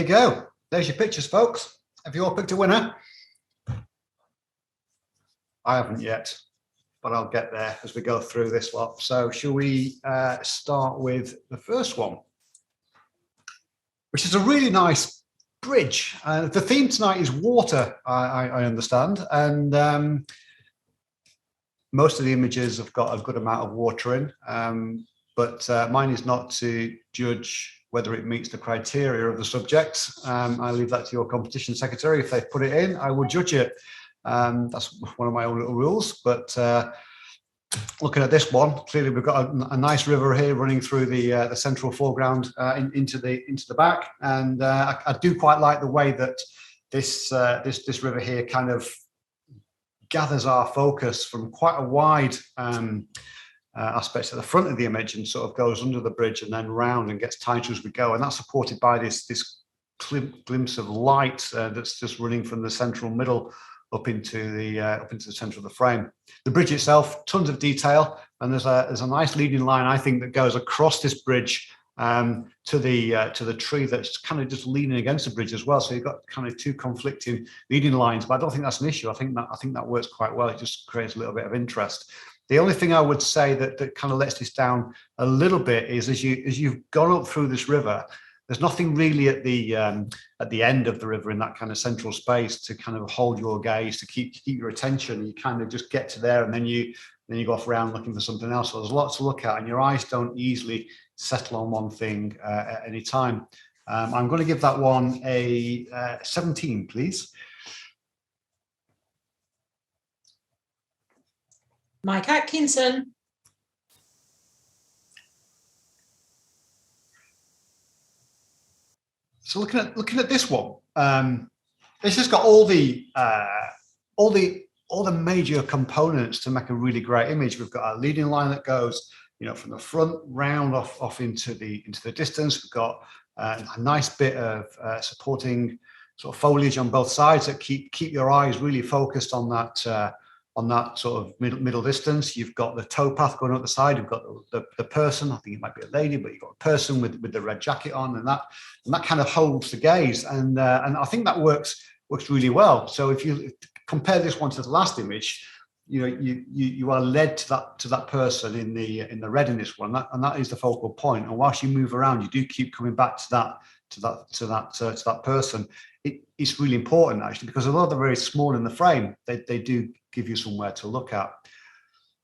you go. There's your pictures, folks. Have you all picked a winner? I haven't yet, but I'll get there as we go through this lot. So shall we start with the first one, which is a really nice bridge. The theme tonight is water, I understand, and most of the images have got a good amount of water in, but mine is not to judge whether it meets the criteria of the subjects. I leave that to your competition secretary. If they put it in, I will judge it. That's one of my own little rules, but looking at this one, clearly we've got a nice river here running through the central foreground into the back, and I do quite like the way that this river here kind of gathers our focus from quite a wide aspect at the front of the image and sort of goes under the bridge and then round and gets tighter as we go, and that's supported by this glimpse of light that's just running from the central middle up into the center of the frame. The bridge itself, tons of detail, and there's a nice leading line, I think, that goes across this bridge to the tree that's kind of just leaning against the bridge as well. So you've got kind of two conflicting leading lines, but I don't think that's an issue. I think that works quite well. It just creates a little bit of interest. The only thing I would say that kind of lets this down a little bit is as you've gone up through this river, there's nothing really at the end of the river in that kind of central space to kind of hold your gaze, to keep your attention. You kind of just get to there, and then you go off around looking for something else. So there's lots to look at, and your eyes don't easily settle on one thing at any time. I'm going to give that one a 17, please. Mike Atkinson. So looking at this one, it's just got all the major components to make a really great image. We've got a leading line that goes, from the front round off into the distance. We've got a nice bit of supporting sort of foliage on both sides that keep your eyes really focused on that sort of middle distance. You've got the towpath going up the side. You've got the person. I think it might be a lady, but you've got a person with the red jacket on, and that kind of holds the gaze. And I think that works really well. So if you compare this one to the last image, you are led to that person in the red in this one, and that is the focal point. And whilst you move around, you do keep coming back to that person. It's really important actually, because although they're very small in the frame, they do give you somewhere to look at.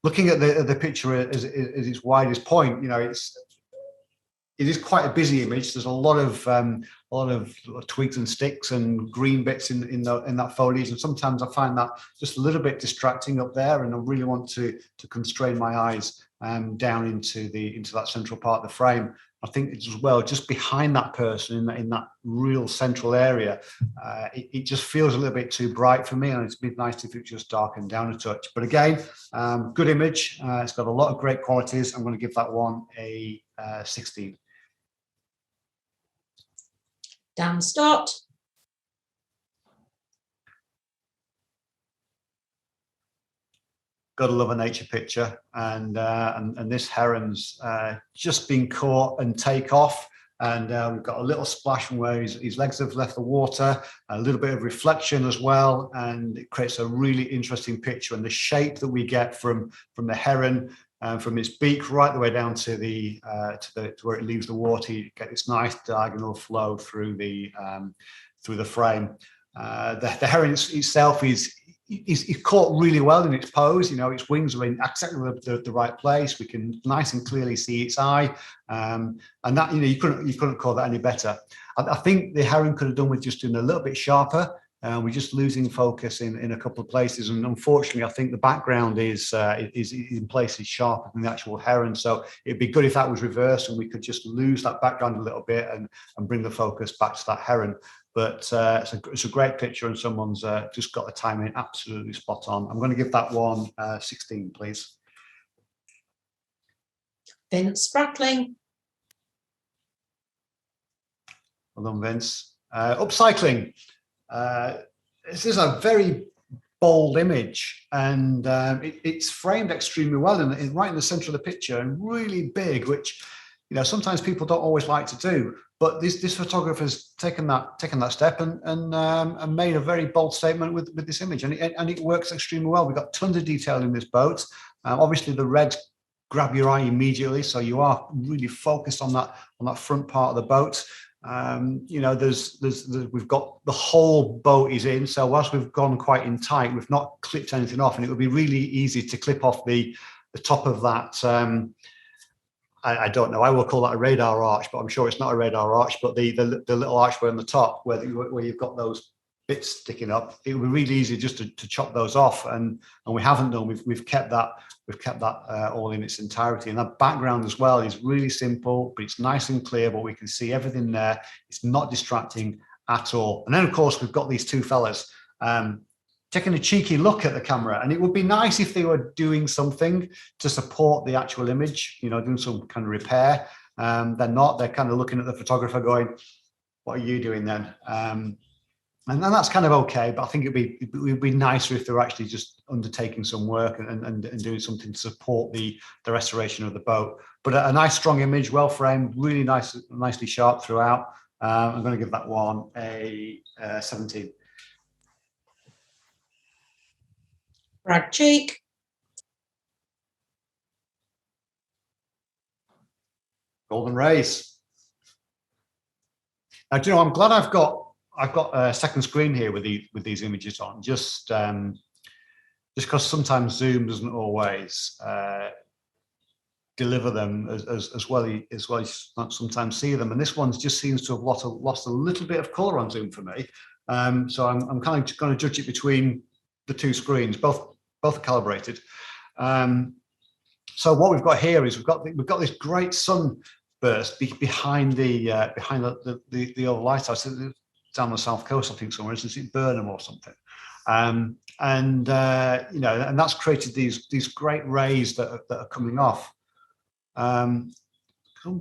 Looking at the picture as its widest point, it is quite a busy image. There's a lot of twigs and sticks and green bits in that foliage, and sometimes I find that just a little bit distracting up there, and I really want to constrain my eyes down into that central part of the frame. I think it's as well just behind that person in that real central area. It just feels a little bit too bright for me, and it's been nice if it just darkened down a touch. But again, good image. It's got a lot of great qualities. I'm going to give that one a 16. Dan Stott. Gotta love a nature picture, and this heron's just been caught and take off, and we've got a little splash from where his legs have left the water, a little bit of reflection as well, and it creates a really interesting picture. And the shape that we get from the heron, from its beak right the way down to where it leaves the water, you get this nice diagonal flow through the frame. The heron itself is caught really well in its pose. Its wings are in exactly the right place. We can nice and clearly see its eye, and that you couldn't call that any better. I think the heron could have done with just doing a little bit sharper. We're just losing focus in a couple of places, and unfortunately, I think the background is in places sharper than the actual heron. So it'd be good if that was reversed, and we could just lose that background a little bit and bring the focus back to that heron. But it's a great picture, and someone's just got the timing absolutely spot on. I'm going to give that one 16, please. Vince Sprattling. Well done, Vince. Upcycling. This is a very bold image, and it's framed extremely well, and right in the center of the picture, and really big, which sometimes people don't always like to do. But this photographer's taken that step and made a very bold statement with this image, and it works extremely well. We've got tons of detail in this boat. Obviously, the reds grab your eye immediately, so you are really focused on that front part of the boat. You know, we've got the whole boat is in, so whilst we've gone quite in tight, we've not clipped anything off, and it would be really easy to clip off the top of that. I don't know, I will call that a radar arch, but I'm sure it's not a radar arch, but the little archway on the top where you've got those bits sticking up, it would be really easy just to chop those off, and we haven't done. We've kept that all in its entirety, and that background as well is really simple, but it's nice and clear, but we can see everything there. It's not distracting at all. And then of course we've got these two fellas taking a cheeky look at the camera, and it would be nice if they were doing something to support the actual image, you know, doing some kind of repair. They're not. They're kind of looking at the photographer going, what are you doing then? And that's kind of okay, but I think it would be nicer if they were actually just undertaking some work and doing something to support the restoration of the boat. But a nice strong image, well framed, really nicely sharp throughout. I'm going to give that one a 17. Brad Cheek. Golden Rays. Now, do you know, I'm glad I've got a second screen here with these images on, just because sometimes Zoom doesn't always deliver them as well as sometimes see them, and this one just seems to have lost a little bit of color on Zoom for me. So I'm kind of going to judge it between the two screens. Both are calibrated. So what we've got here is we've got this great sunburst behind the old lighthouse down the south coast, I think somewhere. Is it Burnham or something? You know, and that's created these great rays that are coming off. Someone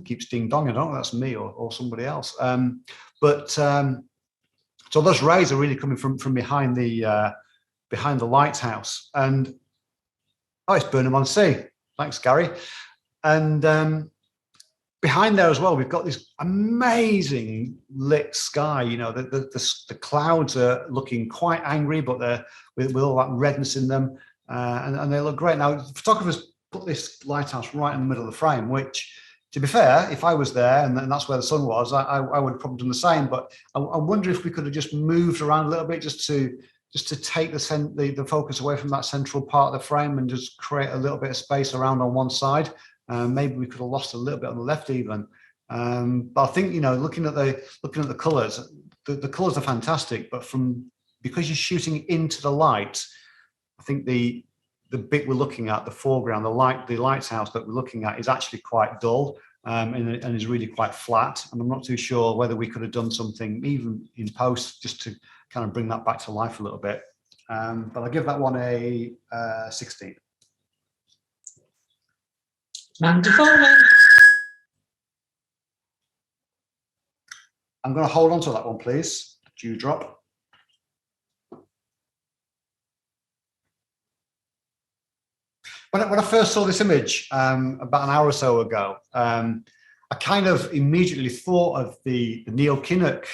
keeps ding dong. I don't know if that's me or somebody else. So those rays are really coming from behind the lighthouse, and it's Burnham on Sea. Thanks, Gary. And behind there as well, we've got this amazing lit sky. You know, the clouds are looking quite angry, but they're with all that redness in them, and they look great. Now, photographers put this lighthouse right in the middle of the frame, which, to be fair, if I was there and that's where the sun was, I would have probably done the same. But I wonder if we could have just moved around a little bit just to take the focus away from that central part of the frame and just create a little bit of space around on one side. Maybe we could have lost a little bit on the left even. But I think, you know, looking at the colours, the colours are fantastic. But because you're shooting into the light, I think the bit we're looking at, the foreground, the lighthouse that we're looking at, is actually quite dull and is really quite flat. And I'm not too sure whether we could have done something even in post just to kind of bring that back to life a little bit. But I'll give that one a 16. Mandy Foreman. I'm going to hold on to that one, please. Dewdrop. When I first saw this image about an hour or so ago, I kind of immediately thought of the Neil Kinnock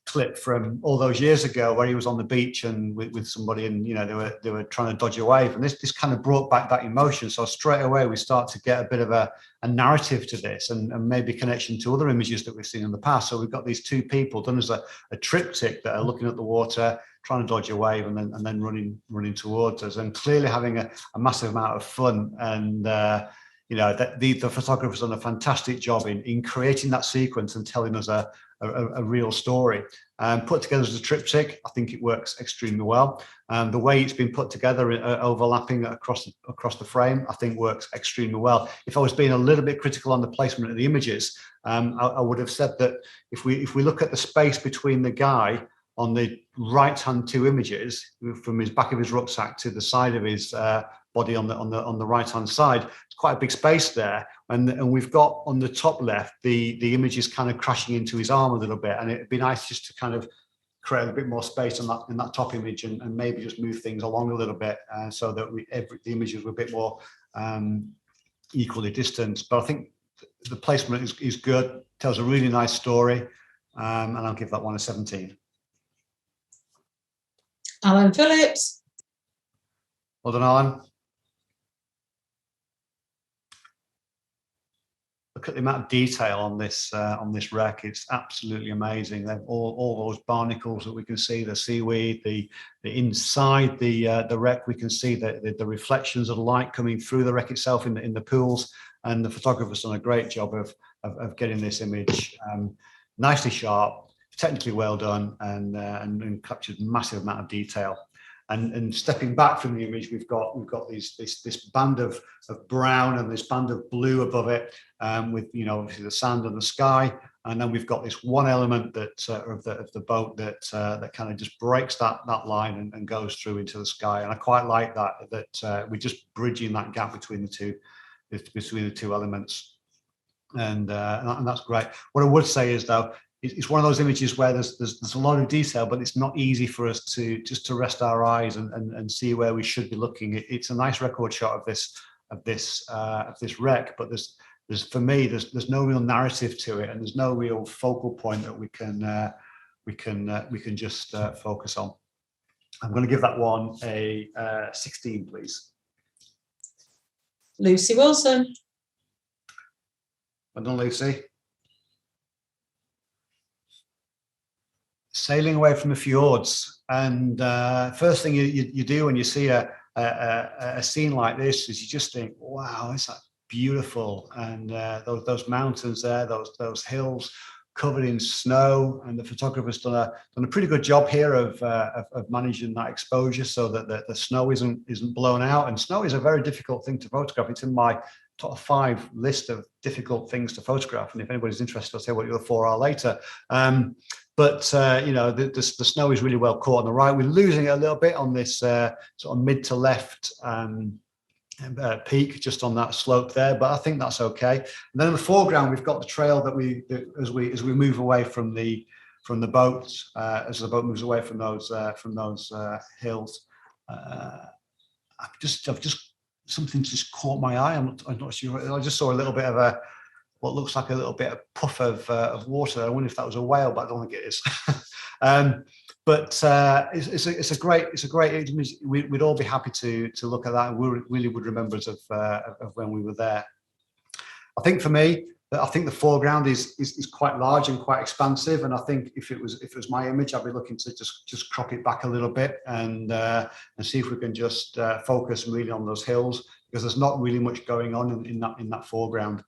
clip from all those years ago, where he was on the beach and with somebody, and, you know, they were trying to dodge a wave, and this kind of brought back that emotion. So straight away we start to get a bit of a narrative to this, and maybe connection to other images that we've seen in the past. So we've got these two people done as a triptych that are looking at the water, trying to dodge a wave, and then running towards us, and clearly having a massive amount of fun. And you know, that the photographer's done a fantastic job in creating that sequence and telling us a real story. Put together as a triptych, I think it works extremely well. The way it's been put together, overlapping across the frame, I think works extremely well. If I was being a little bit critical on the placement of the images, I would have said that if we look at the space between the guy on the right-hand two images, from his back of his rucksack to the side of his body on the right-hand side, it's quite a big space there. And we've got on the top left the image is kind of crashing into his arm a little bit, and it'd be nice just to kind of create a bit more space on in that top image, and maybe just move things along a little bit so that the images were a bit more equally distanced. But I think the placement is good, tells a really nice story, and I'll give that one a 17. Alan Phillips. Well done, Alan. Look at the amount of detail on this wreck. It's absolutely amazing. They've all those barnacles that we can see, the seaweed, the inside the wreck. We can see the reflections of light coming through the wreck itself in the pools. And the photographer's done a great job of getting this image nicely sharp, technically well done, and captured massive amount of detail. And stepping back from the image, we've got this band of brown and this band of blue above it, with obviously the sand and the sky, and then we've got this one element that of the boat that kind of just breaks that line and goes through into the sky. And I quite like that we're just bridging that gap between the two elements, and that's great. What I would say is, though, it's one of those images where there's a lot of detail, but it's not easy for us to rest our eyes and see where we should be looking. It's a nice record shot of this wreck, but there's for me there's no real narrative to it, and there's no real focal point that we can just focus on. I'm going to give that one a 16, please. Lucy Wilson. Well done, Lucy. Sailing away from the fjords, and first thing you do when you see a scene like this is you just think, wow, is that beautiful? And those mountains there, those hills covered in snow, and the photographer's done a pretty good job here of managing that exposure so that the snow isn't blown out. And snow is a very difficult thing to photograph. It's in my top 5 list of difficult things to photograph, and if anybody's interested, I'll say what the other 4 are later. But the snow is really well caught on the right. We're losing it a little bit on this sort of mid to left peak, just on that slope there, but I think that's okay. And then in the foreground, we've got the trail that as we move away from the boat, as the boat moves away from those hills. I've just something just caught my eye. I'm not sure. I just saw a little bit of what looks like a little bit of puff of water. I wonder if that was a whale, but I don't think it is. But it's a great image. We'd all be happy to look at that, and we really would remember us of when we were there. I think for me, I think the foreground is quite large and quite expansive, and I think if it was my image, I'd be looking to just crop it back a little bit and see if we can just focus really on those hills, because there's not really much going on in that foreground.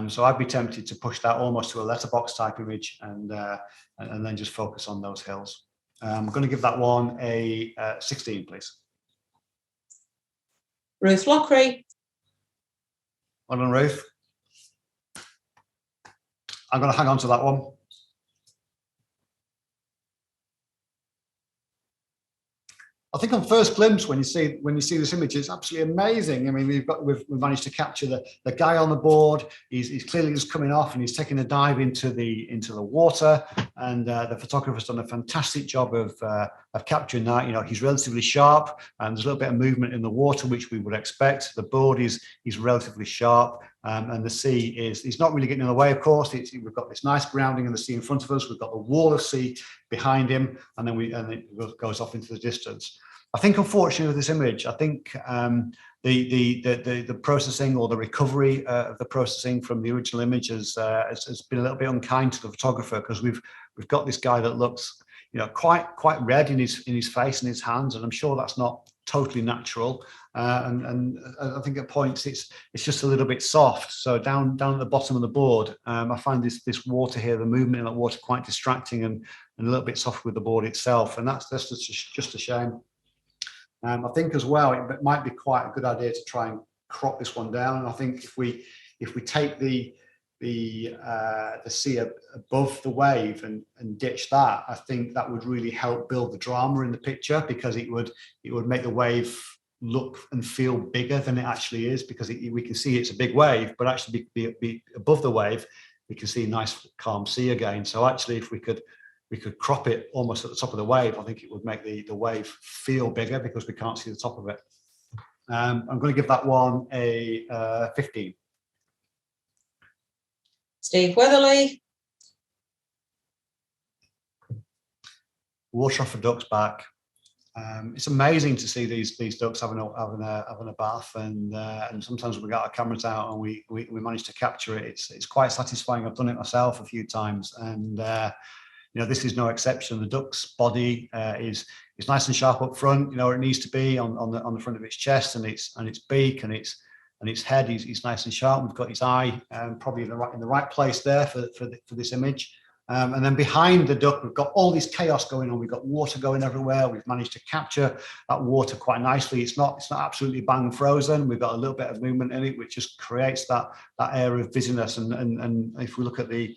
So I'd be tempted to push that almost to a letterbox type image and then just focus on those hills. I'm going to give that one a 16, please. Ruth Lockery. Well done, Ruth. I'm going to hang on to that one. I think on first glimpse, when you see this image, it's absolutely amazing. I mean, we've managed to capture the guy on the board. He's clearly just coming off, and he's taking a dive into the water. And the photographer's done a fantastic job of capturing that. He's relatively sharp, and there's a little bit of movement in the water, which we would expect. The board is relatively sharp, and the sea he's not really getting in the way. Of course, we've got this nice grounding in the sea in front of us. We've got the wall of sea behind him, and then it goes off into the distance. I think, unfortunately, with this image, I think the processing or the recovery of the processing from the original image has been a little bit unkind to the photographer, because we've got this guy that looks quite red in his face and his hands, and I'm sure that's not totally natural. And I think at points it's just a little bit soft. So down at the bottom of the board, I find this water here, the movement in that water, quite distracting and a little bit soft with the board itself, and that's just a shame. I think as well, it might be quite a good idea to try and crop this one down. And I think if we take the sea above the wave and ditch that, I think that would really help build the drama in the picture, because it would make the wave look and feel bigger than it actually is, because we can see it's a big wave, but actually be above the wave, we can see a nice calm sea again. So actually, if we could crop it almost at the top of the wave, I think it would make the wave feel bigger, because we can't see the top of it. I'm going to give that one a 15. Steve Weatherly. Water off a duck's back. It's amazing to see these ducks having a bath, and sometimes we got our cameras out and we manage to capture it. It's quite satisfying. I've done it myself a few times, and you know, this is no exception. The duck's body is nice and sharp up front. You know, where it needs to be on the front of its chest and its beak and its head. He's nice and sharp. We've got his eye probably in the right place there for this image. And then behind the duck, we've got all this chaos going on. We've got water going everywhere. We've managed to capture that water quite nicely. It's not absolutely bang frozen. We've got a little bit of movement in it, which just creates that air of busyness. And if we look at the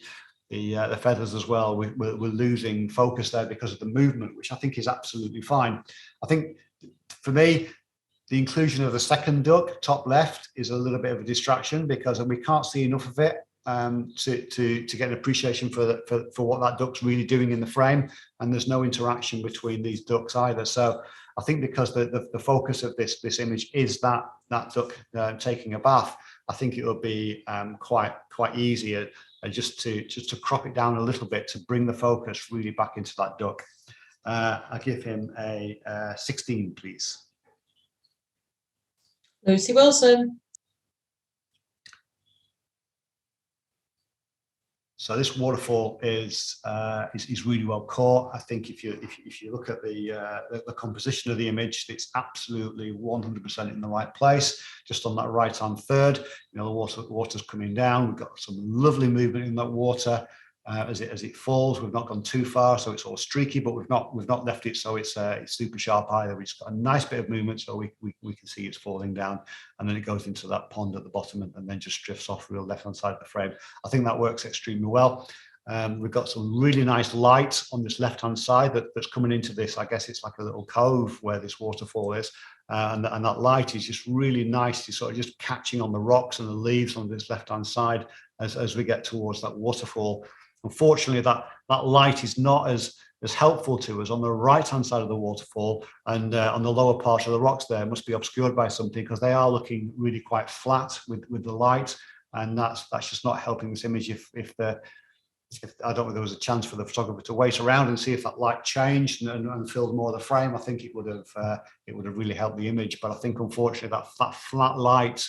feathers as well, we're losing focus there because of the movement, which I think is absolutely fine. I think for me, the inclusion of the second duck, top left, is a little bit of a distraction because we can't see enough of it to get an appreciation for what that duck's really doing in the frame, and there's no interaction between these ducks either. So I think because the focus of this image is that duck taking a bath, I think it will be quite easy just to crop it down a little bit to bring the focus really back into that duck. I give him a 16, please. Lucy Wilson. So this waterfall is really well caught. I think if you look at the composition of the image, it's absolutely 100% in the right place. Just on that right hand third, you know, the water's coming down. We've got some lovely movement in that water as it falls. We've not gone too far, so it's all streaky, but we've not left it so it's super sharp either. It's got a nice bit of movement, so we can see it's falling down, and then it goes into that pond at the bottom and then just drifts off real left hand side of the frame. I think that works extremely well. We've got some really nice light on this left hand side that's coming into this. I guess it's like a little cove where this waterfall is, and that light is just really nice. It's sort of just catching on the rocks and the leaves on this left hand side as we get towards that waterfall. Unfortunately, that light is not as helpful to us on the right hand side of the waterfall, and on the lower part of the rocks there must be obscured by something because they are looking really quite flat with the light, and that's just not helping this image. If I don't know, there was a chance for the photographer to wait around and see if that light changed and filled more of the frame, I think it would have really helped the image. But I think unfortunately that flat light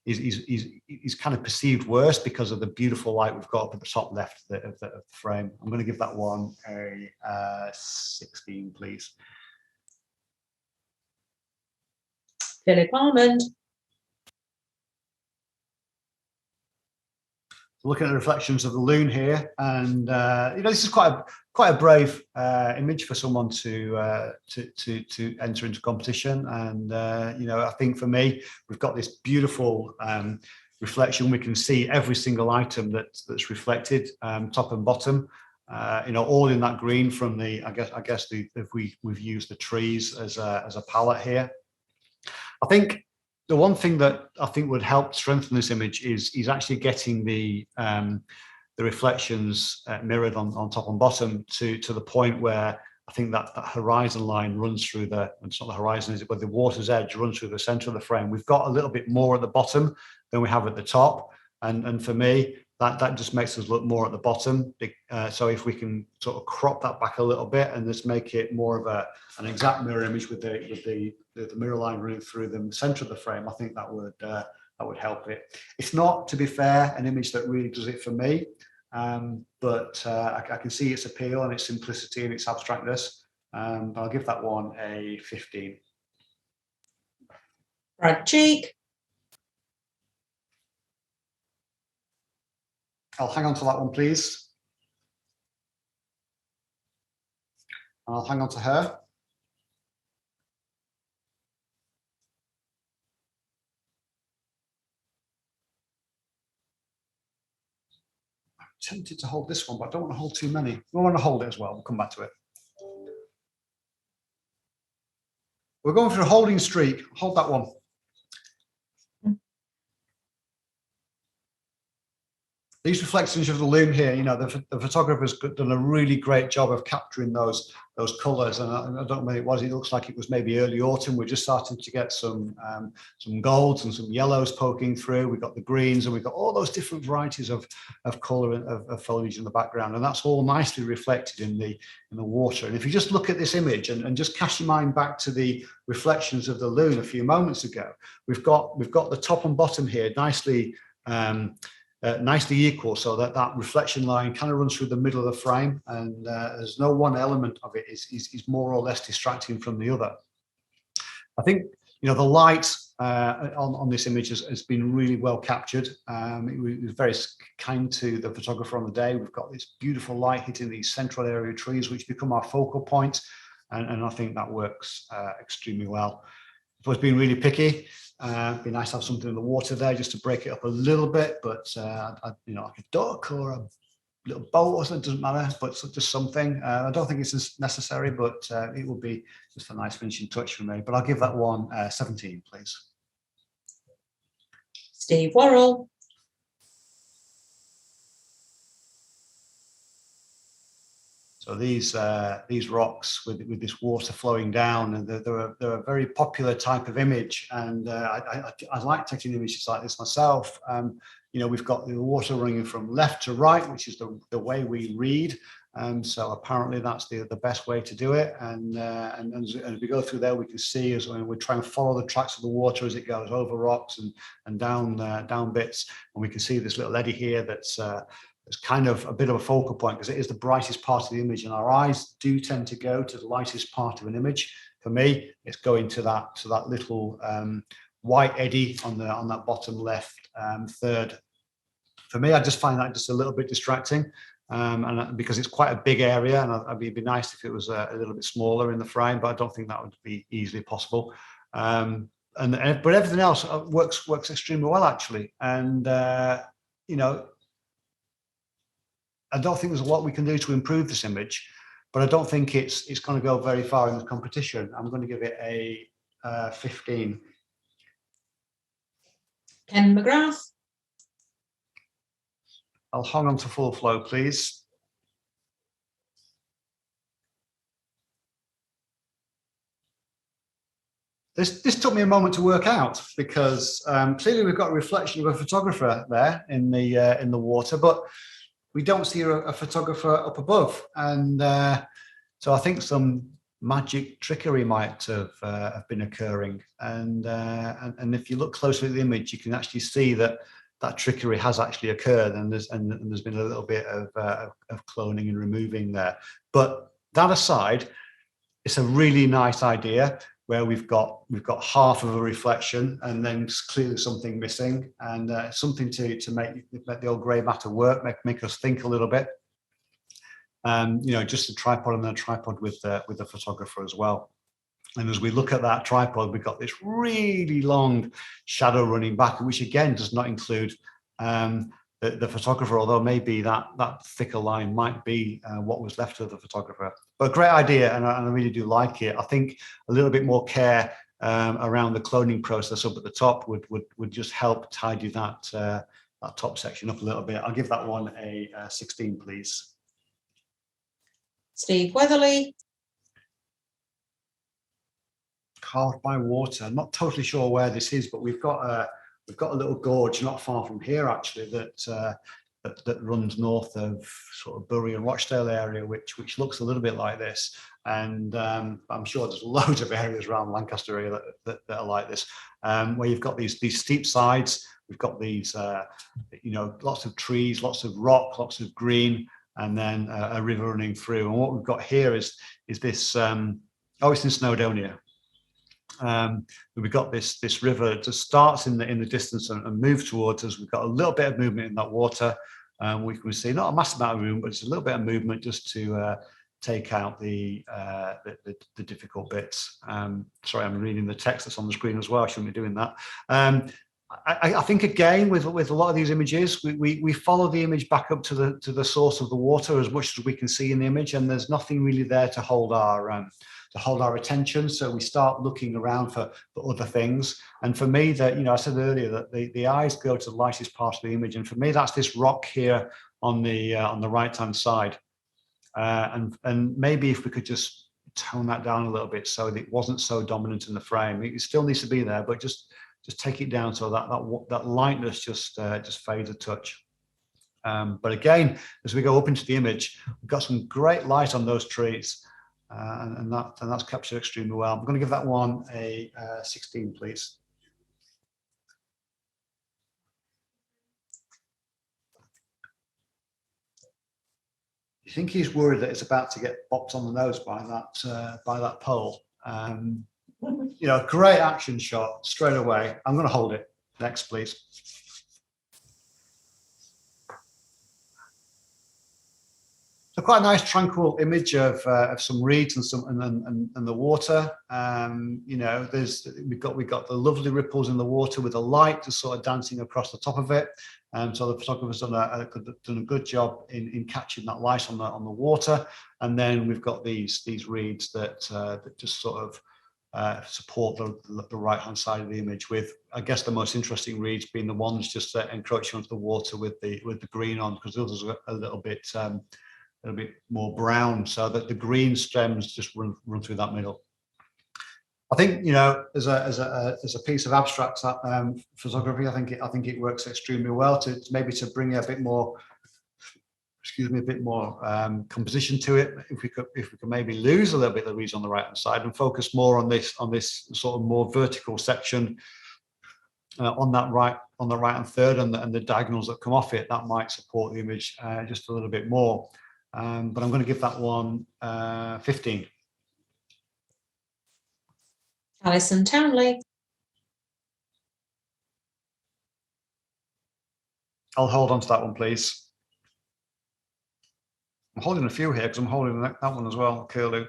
is kind of perceived worse because of the beautiful light we've got up at the top left of the frame. I'm going to give that one a 16, please. Philip Almond. Looking at the reflections of the loon here, and you know, this is quite a brave image for someone to enter into competition. And you know, I think for me, we've got this beautiful reflection. We can see every single item that's reflected, top and bottom. You know, all in that green from the. I guess we've used the trees as a palette here. I think the one thing that I think would help strengthen this image is actually getting the reflections mirrored on top and bottom to the point where I think that horizon line runs through it's not the horizon, is it, but the water's edge runs through the center of the frame. We've got a little bit more at the bottom than we have at the top, and for me that just makes us look more at the bottom. So if we can sort of crop that back a little bit and just make it more of an exact mirror image with the mirror line running through the center of the frame, I think that would help it. It's not, to be fair, an image that really does it for me, but I can see its appeal and its simplicity and its abstractness. But I'll give that one a 15. Brad Cheek. I'll hang on to that one, please. And I'll hang on to her. I'm tempted to hold this one, but I don't want to hold too many. We want to hold it as well. We'll come back to it. We're going for a holding streak. Hold that one. these reflections of the loom here, you know, the photographer's done a really great job of capturing those colours, and I don't know when it was. It looks like it was maybe early autumn. We're just starting to get some golds and some yellows poking through. We've got the greens, and we've got all those different varieties of colour of foliage in the background, and that's all nicely reflected in the water. And if you just look at this image and just cast your mind back to the reflections of the loon a few moments ago, we've got the top and bottom here nicely equal, so that reflection line kind of runs through the middle of the frame, and there's no one element of it is more or less distracting from the other. I think, you know, the light on this image has been really well captured. It was very kind to the photographer on the day. We've got this beautiful light hitting these central area trees, which become our focal point, and I think that works extremely well. If I was being really picky, it'd be nice to have something in the water there just to break it up a little bit, but you know, like a duck or a little boat or something, doesn't matter, but just something. I don't think it's necessary, but it will be just a nice finishing touch for me. But I'll give that one 17, please. Steve Worrell. So these rocks with this water flowing down, and they're a very popular type of image, and I like taking images like this myself. You know, we've got the water running from left to right, which is the way we read, and so apparently that's the best way to do it. And as we go through there, we can see as we try and follow the tracks of the water as it goes over rocks and down bits, and we can see this little eddy here that's it's kind of a bit of a focal point because it is the brightest part of the image, and our eyes do tend to go to the lightest part of an image. For me, it's going to that little white eddy on that bottom left third. For me, I just find that just a little bit distracting, and because it's quite a big area, and it'd be nice if it was a little bit smaller in the frame, but I don't think that would be easily possible. But everything else works extremely well, actually, and you know, I don't think there's a lot we can do to improve this image, but I don't think it's going to go very far in the competition. I'm going to give it a 15. Ken McGrath. I'll hang on to full flow, please. This took me a moment to work out because clearly we've got a reflection of a photographer there in the water, but we don't see a photographer up above, and so I think some magic trickery might have been occurring. And if you look closely at the image, you can actually see that trickery has actually occurred, and there's been a little bit of cloning and removing there. But that aside, it's a really nice idea where we've got half of a reflection and then clearly something missing, and something to make the old grey matter work, make us think a little bit. You know, just a tripod and then a tripod with the photographer as well. And as we look at that tripod, we've got this really long shadow running back, which again does not include the photographer, although maybe that thicker line might be what was left of the photographer. But a great idea, and I really do like it. I think a little bit more care around the cloning process up at the top would just help tidy that top section up a little bit. I'll give that one a 16, please. Steve Weatherly. Carved by water. I'm not totally sure where this is, but we've got a little gorge not far from here actually that runs north of sort of Bury and Rochdale area, which looks a little bit like this. And I'm sure there's loads of areas around Lancaster area that are like this, where you've got these steep sides. We've got these, you know, lots of trees, lots of rock, lots of green, and then a river running through. And what we've got here is this. Oh, it's in Snowdonia. We've got this river that just starts in the distance and moves towards us. We've got a little bit of movement in that water. We can see not a massive amount of movement, but it's a little bit of movement just to take out the difficult bits. Sorry, I'm reading the text that's on the screen as well. I shouldn't be doing that. I think again with a lot of these images, we follow the image back up to the source of the water as much as we can see in the image, and there's nothing really there to hold our. hold our attention. So we start looking around for other things. And for me, that, you know, I said earlier that the eyes go to the lightest part of the image, and for me, that's this rock here on the right-hand side. And maybe if we could just tone that down a little bit so that it wasn't so dominant in the frame. It still needs to be there, but just take it down so that lightness just fades a touch. But again, as we go up into the image, we've got some great light on those trees, and that's captured extremely well. I'm going to give that one a 16, please. You think he's worried that it's about to get bopped on the nose by that pole. You know, great action shot straight away. I'm going to hold it. Next, please. So quite a nice tranquil image of some reeds and the water. You know, we've got the lovely ripples in the water with the light just sort of dancing across the top of it. So the photographer's done a good job in catching that light on the water. And then we've got these reeds that just sort of support the right-hand side of the image, with, I guess, the most interesting reeds being the ones just encroaching onto the water with the green on, because those are a little bit more brown, so that the green stems just run through that middle. I think, you know, as a piece of abstract photography, I think it works extremely well to maybe to bring a bit more, a bit more composition to it. If we could maybe lose a little bit of the reeds on the right hand side and focus more on this sort of more vertical section on the right hand third, and the diagonals that come off it, that might support the image just a little bit more. But I'm going to give that one 15. Alison Townley. I'll hold on to that one, please. I'm holding a few here because I'm holding that one as well, Curlew.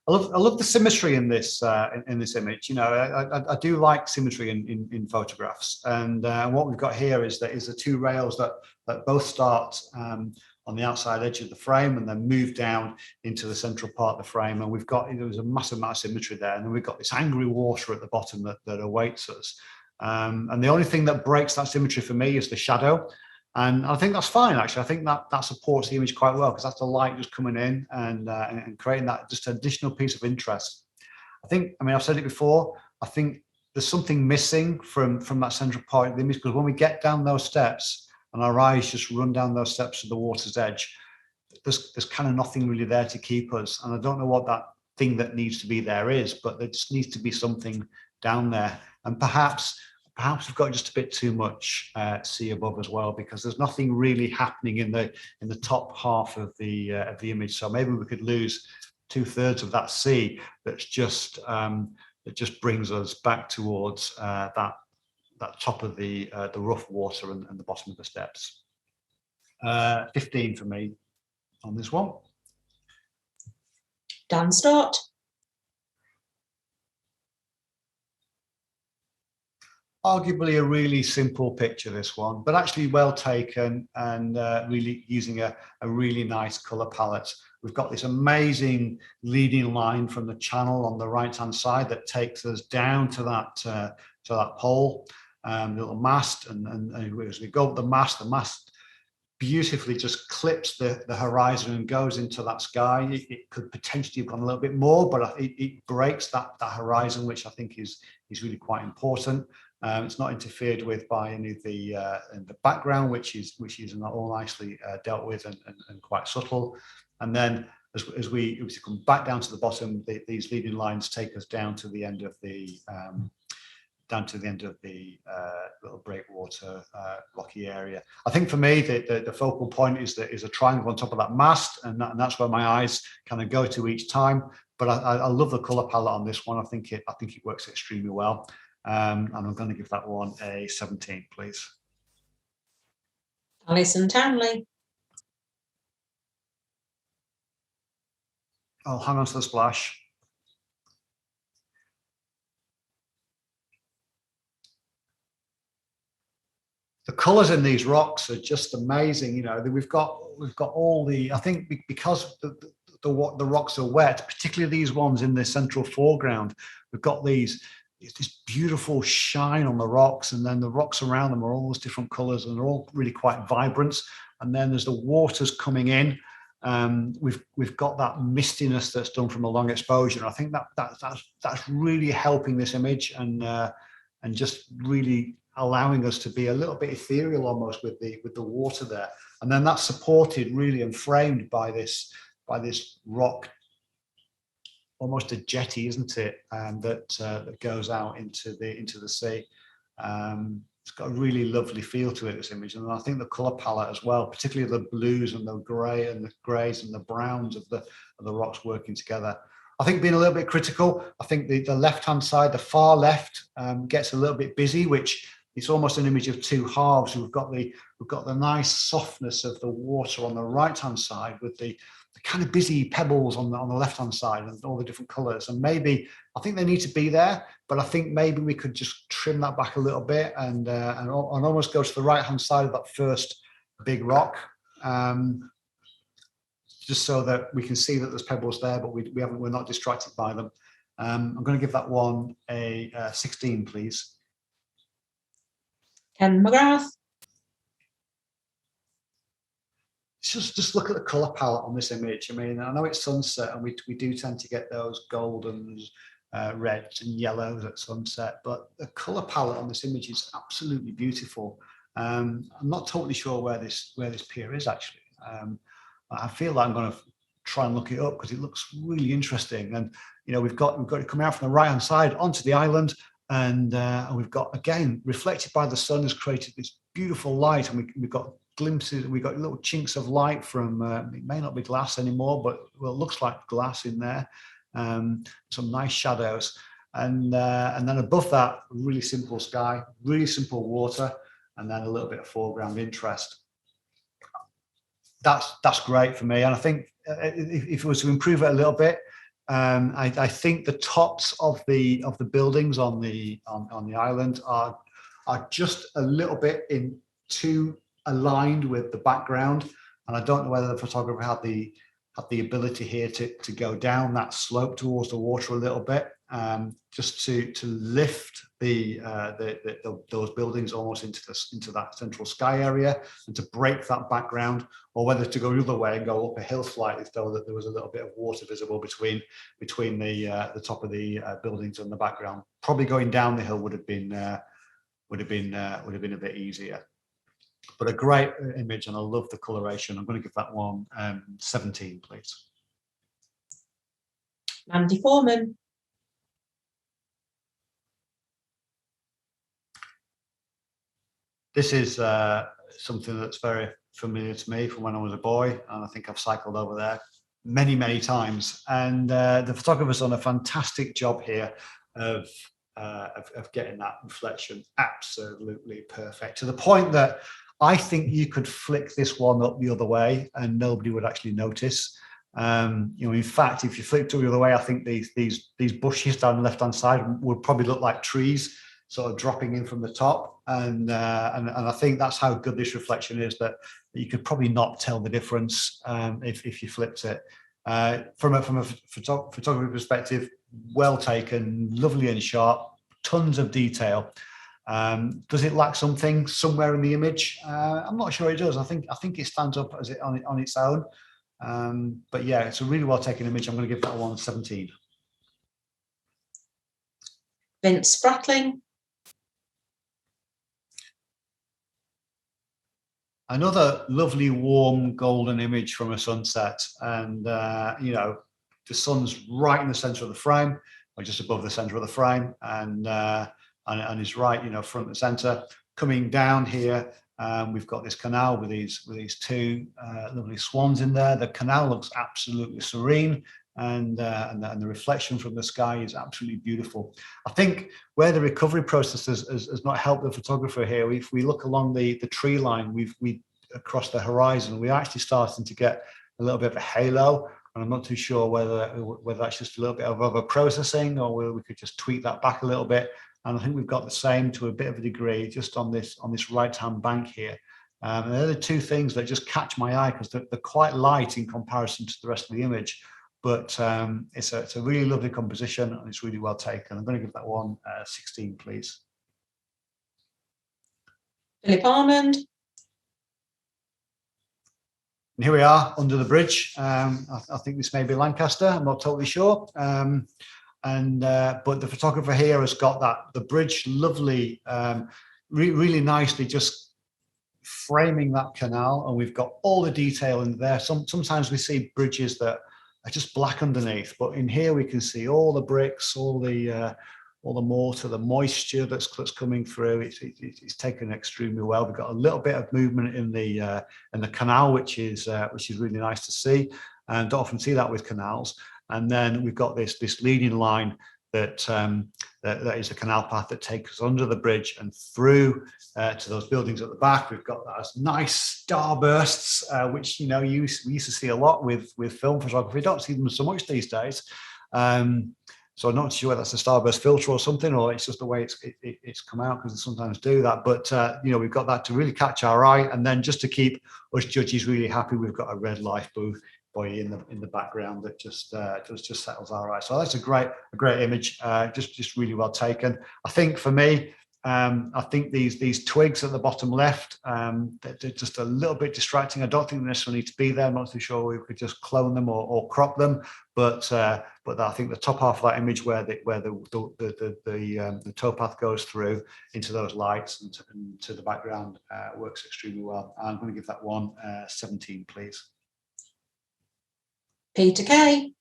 I love the symmetry in this image. You know, I do like symmetry in photographs, and what we've got here is the two rails that both start on the outside edge of the frame and then move down into the central part of the frame, and there's a massive amount of symmetry there, and then we've got this angry water at the bottom that awaits us, and the only thing that breaks that symmetry for me is the shadow. And I think that's fine, actually. I think that supports the image quite well, because that's the light just coming in and creating that just additional piece of interest. I mean, I've said it before, I think there's something missing from that central part of the image, because when we get down those steps and our eyes just run down those steps to the water's edge, there's kind of nothing really there to keep us. And I don't know what that thing that needs to be there is, but there just needs to be something down there. And perhaps we've got just a bit too much sea above as well, because there's nothing really happening in the top half of the image. So maybe we could lose 2/3 of that sea that just brings us back towards that top of the rough water and the bottom of the steps. 15 for me on this one. Dan Stott. Arguably a really simple picture, this one, but actually well taken, and really using a really nice color palette. We've got this amazing leading line from the channel on the right hand side that takes us down to that pole, little mast, and as we go up the mast beautifully just clips the horizon and goes into that sky. It could potentially have gone a little bit more, but it breaks that horizon, which I think is really quite important. It's not interfered with by any of the background, which is all nicely dealt with and quite subtle. And then as we come back down to the bottom, these leading lines take us down to the end of the little breakwater rocky area. I think for me the focal point is a triangle on top of that mast, and that's where my eyes kind of go to each time. But I love the color palette on this one. I think it works extremely well. And I'm going to give that one a 17, please. Alison Townley. I'll hang on to the splash. The colours in these rocks are just amazing. You know, we've got all the, I think because the rocks are wet, particularly these ones in the central foreground, we've got this beautiful shine on the rocks, and then the rocks around them are all those different colours, and they're all really quite vibrant. And then there's the waters coming in. We've got that mistiness that's done from a long exposure. And I think that's really helping this image, and just really allowing us to be a little bit ethereal almost with the water there. And then that's supported really and framed by this rock, almost a jetty, isn't it? That goes out into the sea. It's got a really lovely feel to it, this image. And I think the color palette as well, particularly the blues and the grey and the greys and the browns of the rocks working together. I think being a little bit critical, I think the left-hand side, the far left, gets a little bit busy, which it's almost an image of two halves. We've got the nice softness of the water on the right-hand side with the kind of busy pebbles on the left-hand side and all the different colors. And maybe, I think they need to be there, but I think maybe we could just trim that back a little bit and almost go to the right-hand side of that first big rock, just so that we can see that there's pebbles there, but we're not distracted by them. I'm going to give that one a 16, please. Ken McGrath. Just look at the color palette on this image. I mean, I know it's sunset, and we do tend to get those goldens, reds and yellows at sunset, but the color palette on this image is absolutely beautiful. I'm not totally sure where this pier is actually. I feel like I'm going to try and look it up because it looks really interesting. And you know, we've got it coming out from the right hand side onto the island, and we've got, again, reflected by the sun, has created this beautiful light, and we've got glimpses, we've got little chinks of light from it may not be glass anymore, but well, it looks like glass in there. Some nice shadows, and then above that, really simple sky, really simple water, and then a little bit of foreground interest. That's great for me. And I think if it was to improve it a little bit, I think the tops of the buildings on the island are just a little bit too aligned with the background, and I don't know whether the photographer had the ability here to go down that slope towards the water a little bit, just to lift those buildings almost into that central sky area, and to break that background, or whether to go the other way and go up a hill slightly, so that there was a little bit of water visible between the top of the buildings and the background. Probably going down the hill would have been a bit easier. But a great image, and I love the coloration. I'm going to give that one 17, please. Mandy Foreman. This is something that's very familiar to me from when I was a boy, and I think I've cycled over there many times. And the photographer's done a fantastic job here of getting that reflection absolutely perfect, to the point that I think you could flick this one up the other way and nobody would actually notice. In fact, if you flick it the other way, I think these bushes down the left-hand side would probably look like trees sort of dropping in from the top. And I think that's how good this reflection is, that you could probably not tell the difference if you flipped it. From a photography perspective, well taken, lovely and sharp, tons of detail. Does it lack something somewhere in the image? I'm not sure it does. I think it stands up as on its own. But yeah, it's a really well taken image. I'm going to give that one 17. Vince Spratling. Another lovely, warm, golden image from a sunset, and the sun's right in the center of the frame, or just above the center of the frame, and is right, front and center. Coming down here, we've got this canal with these two lovely swans in there. The canal looks absolutely serene, and the reflection from the sky is absolutely beautiful. I think where the recovery process has not helped the photographer here, if we look along the tree line, we across the horizon, we're actually starting to get a little bit of a halo, and I'm not too sure whether that's just a little bit of over processing, or whether we could just tweak that back a little bit. And I think we've got the same to a bit of a degree just on this right-hand bank here. And they're the two things that just catch my eye because they're quite light in comparison to the rest of the image. But it's a really lovely composition and it's really well taken. I'm going to give that one 16, please. Philip Almond. And here we are under the bridge. I think this may be Lancaster. I'm not totally sure. But the photographer here has got the bridge lovely, really nicely just framing that canal, and we've got all the detail in there. Sometimes we see bridges that are just black underneath, but in here we can see all the bricks, all the mortar, the moisture that's coming through. It's taken extremely well. We've got a little bit of movement in the canal, which is really nice to see, and don't often see that with canals. And then we've got this leading line that is the canal path that takes us under the bridge and through to those buildings at the back. We've got those nice starbursts, which we used to see a lot with film photography. Don't see them so much these days. So I'm not sure whether that's a starburst filter or something, or it's just the way it's come out, because they sometimes do that. But we've got that to really catch our eye, and then just to keep us judges really happy, we've got a red life buoy in the background that just settles our eye. So that's a great image, just really well taken. I think for me, I think these twigs at the bottom left, they're just a little bit distracting. I don't think they necessarily need to be there. I'm not too sure we could just clone them or crop them, but I think the top half of that image where the towpath goes through into those lights and to the background works extremely well. I'm going to give that one 17, please. Peter Kay.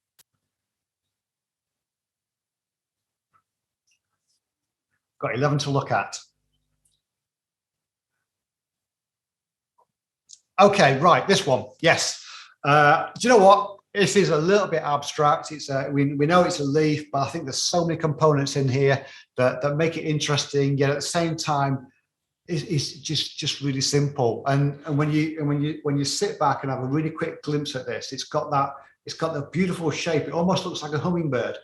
Got 11 to look at. Okay, right, this one, yes. Do you know what? This is a little bit abstract. It's we know it's a leaf, but I think there's so many components in here that make it interesting, yet at the same time, it's just really simple. And when you sit back and have a really quick glimpse at this, it's got the beautiful shape. It almost looks like a hummingbird,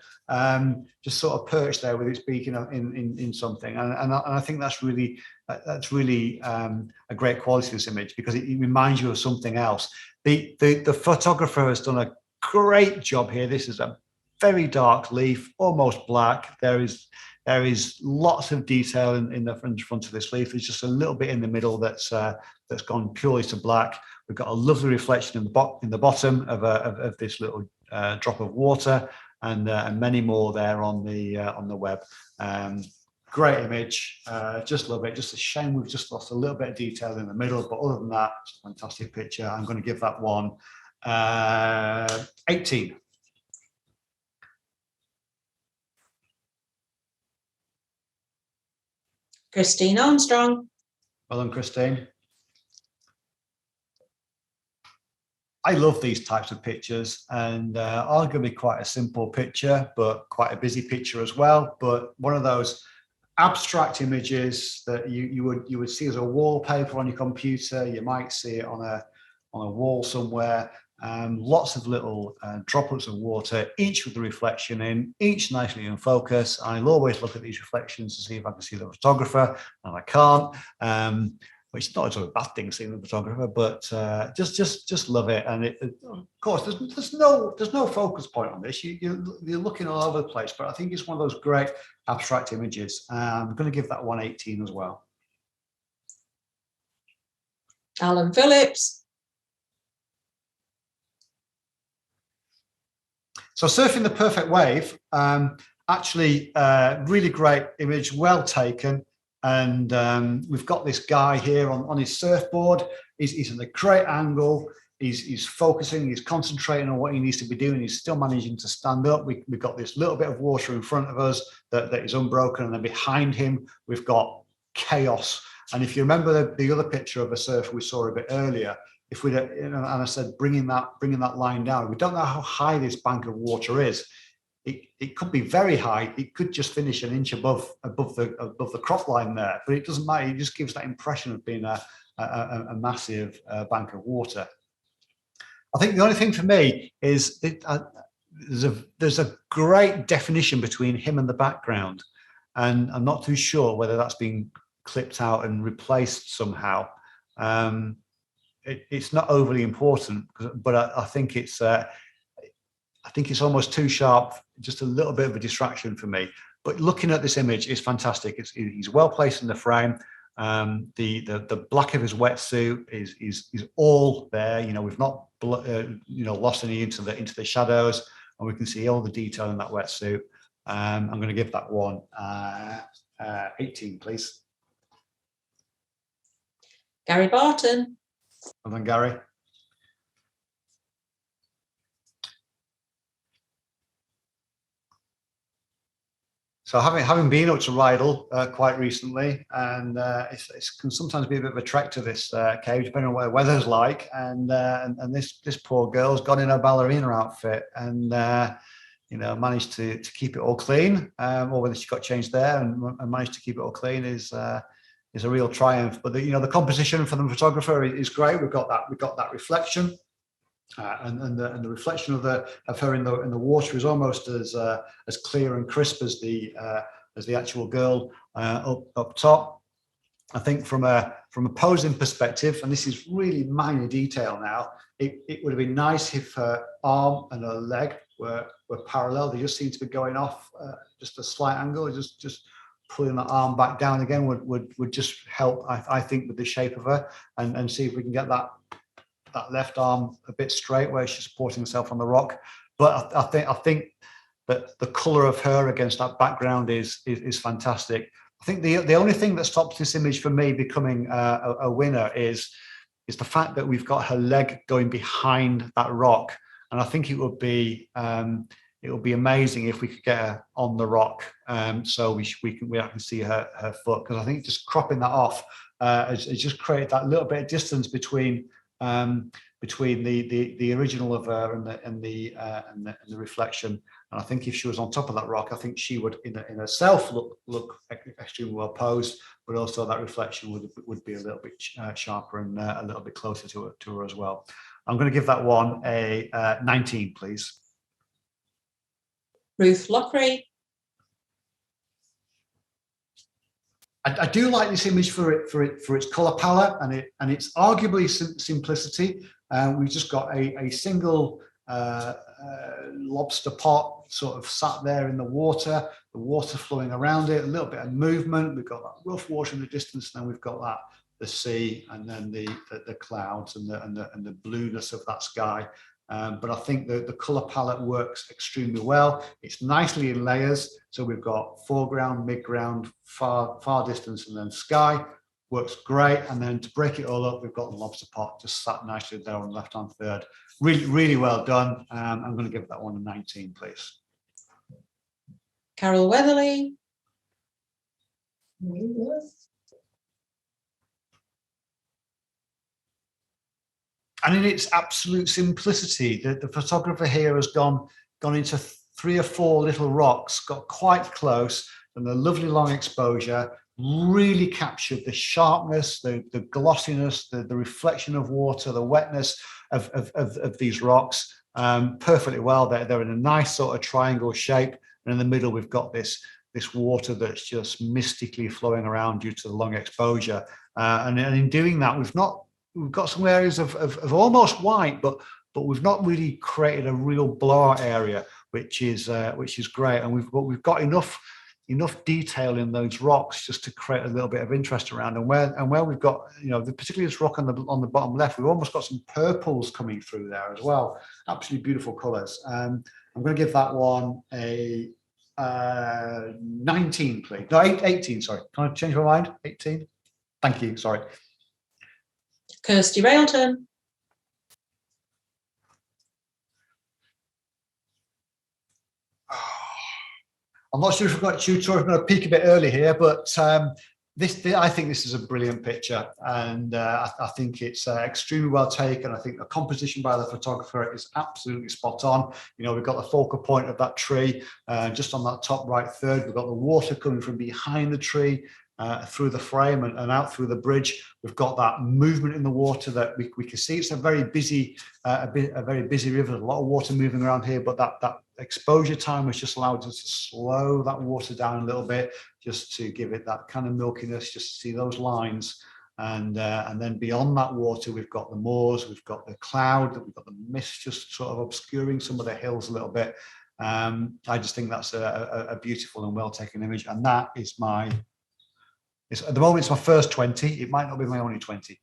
just sort of perched there with its beak in something. And I think that's really a great quality of this image, because it reminds you of something else. The photographer has done a great job here. This is a very dark leaf, almost black. There is lots of detail in the front of this leaf. There's just a little bit in the middle that's gone purely to black. We've got a lovely reflection in the bottom of this little drop of water, and many more there on the web. Great image, just love it. Just a shame we've just lost a little bit of detail in the middle, but other than that, it's a fantastic picture. I'm going to give that one 18. Christine Armstrong. Well done, Christine. I love these types of pictures, and arguably quite a simple picture, but quite a busy picture as well. But one of those abstract images that you would see as a wallpaper on your computer. You might see it on a wall somewhere. Lots of little droplets of water, each with the reflection in, each nicely in focus. I'll always look at these reflections to see if I can see the photographer, and I can't. Which is not a bad thing, seeing the photographer, but just love it. And of course, there's no focus point on this. You're looking all over the place, but I think it's one of those great abstract images. I'm going to give that one 18 as well. Alan Phillips. So surfing the perfect wave, actually really great image, well taken. And we've got this guy here on his surfboard. He's at a great angle. He's focusing, he's concentrating on what he needs to be doing. He's still managing to stand up. We've got this little bit of water in front of us that is unbroken. And then behind him, we've got chaos. And if you remember the other picture of a surfer we saw a bit earlier, if we, and I said, bringing that line down, we don't know how high this bank of water is. It could be very high. It could just finish an inch above the crop line there, but it doesn't matter. It just gives that impression of being a massive bank of water. I think the only thing for me is there's a great definition between him and the background. and I'm not too sure whether that's been clipped out and replaced somehow. It's not overly important, but I think it's almost too sharp, just a little bit of a distraction for me. But looking at this image is fantastic. He's well placed in the frame. The black of his wetsuit is all there. You know, we've not lost any into the shadows, and we can see all the detail in that wetsuit. I'm going to give that one 18, please. Gary Barton. And then Gary. So having been up to Rydal quite recently, and it can sometimes be a bit of a trek to this cave, depending on what the weather's like. And this poor girl's got in her ballerina outfit, and managed to keep it all clean. Or whether she got changed there and managed to keep it all clean is a real triumph. But the composition from the photographer is great. We've got that reflection. And the reflection of her in the water is almost as clear and crisp as the actual girl up top. I think from a posing perspective, and this is really minor detail now, it would have been nice if her arm and her leg were parallel. They just seem to be going off just a slight angle. Just pulling the arm back down again would just help, I think, with the shape of her, and see if we can get that left arm a bit straight where she's supporting herself on the rock. But I think that the color of her against that background is fantastic. I think the only thing that stops this image from me becoming a winner is the fact that we've got her leg going behind that rock, and I think it would be amazing if we could get her on the rock, so we can see her foot, because I think just cropping that off has just created that little bit of distance between the original of her and the reflection. And I think if she was on top of that rock, I think she would in herself look extremely well posed, but also that reflection would be a little bit sharper and a little bit closer to her as well. I'm going to give that one a 19, please. Ruth Lockery. I do like this image for its color palette and its arguably simplicity. We've just got a single lobster pot sort of sat there in the water flowing around it, a little bit of movement. We've got that rough water in the distance, and then we've got the sea, and then the clouds and the blueness of that sky. But I think the color palette works extremely well. It's nicely in layers. So we've got foreground, midground, far distance, and then sky. Works great. And then to break it all up, we've got the lobster pot just sat nicely there on the left-hand third. Really, really well done. I'm going to give that one a 19, please. Carol Weatherly. And in its absolute simplicity, the photographer here has gone into 3 or 4 little rocks, got quite close, and the lovely long exposure really captured the sharpness, the glossiness, the reflection of water, the wetness of these rocks perfectly well. They're in a nice sort of triangle shape, and in the middle we've got this water that's just mystically flowing around due to the long exposure. And in doing that, we've got some areas of almost white, but we've not really created a real blowout area, which is great. And we've got enough detail in those rocks just to create a little bit of interest around. And where we've got, particularly this rock on the bottom left, we've almost got some purples coming through there as well. Absolutely beautiful colours. I'm going to give that one a 19, please. No, 18. Sorry, can I change my mind? 18. Thank you. Sorry. Kirsty Railton. I'm not sure if we've got tutor. I'm going to peek a bit early here, but I think this is a brilliant picture, and I think it's extremely well taken. I think the composition by the photographer is absolutely spot on. We've got the focal point of that tree just on that top right third. We've got the water coming from behind the tree. through the frame and out through the bridge. We've got that movement in the water that we can see. It's a very busy, a very busy river. There's a lot of water moving around here, but that exposure time has just allowed us to slow that water down a little bit, just to give it that kind of milkiness, just to see those lines. And then beyond that water, we've got the moors, we've got the cloud, we've got the mist just sort of obscuring some of the hills a little bit. I just think that's a beautiful and well taken image, and that is at the moment it's my first 20. It might not be my only 20.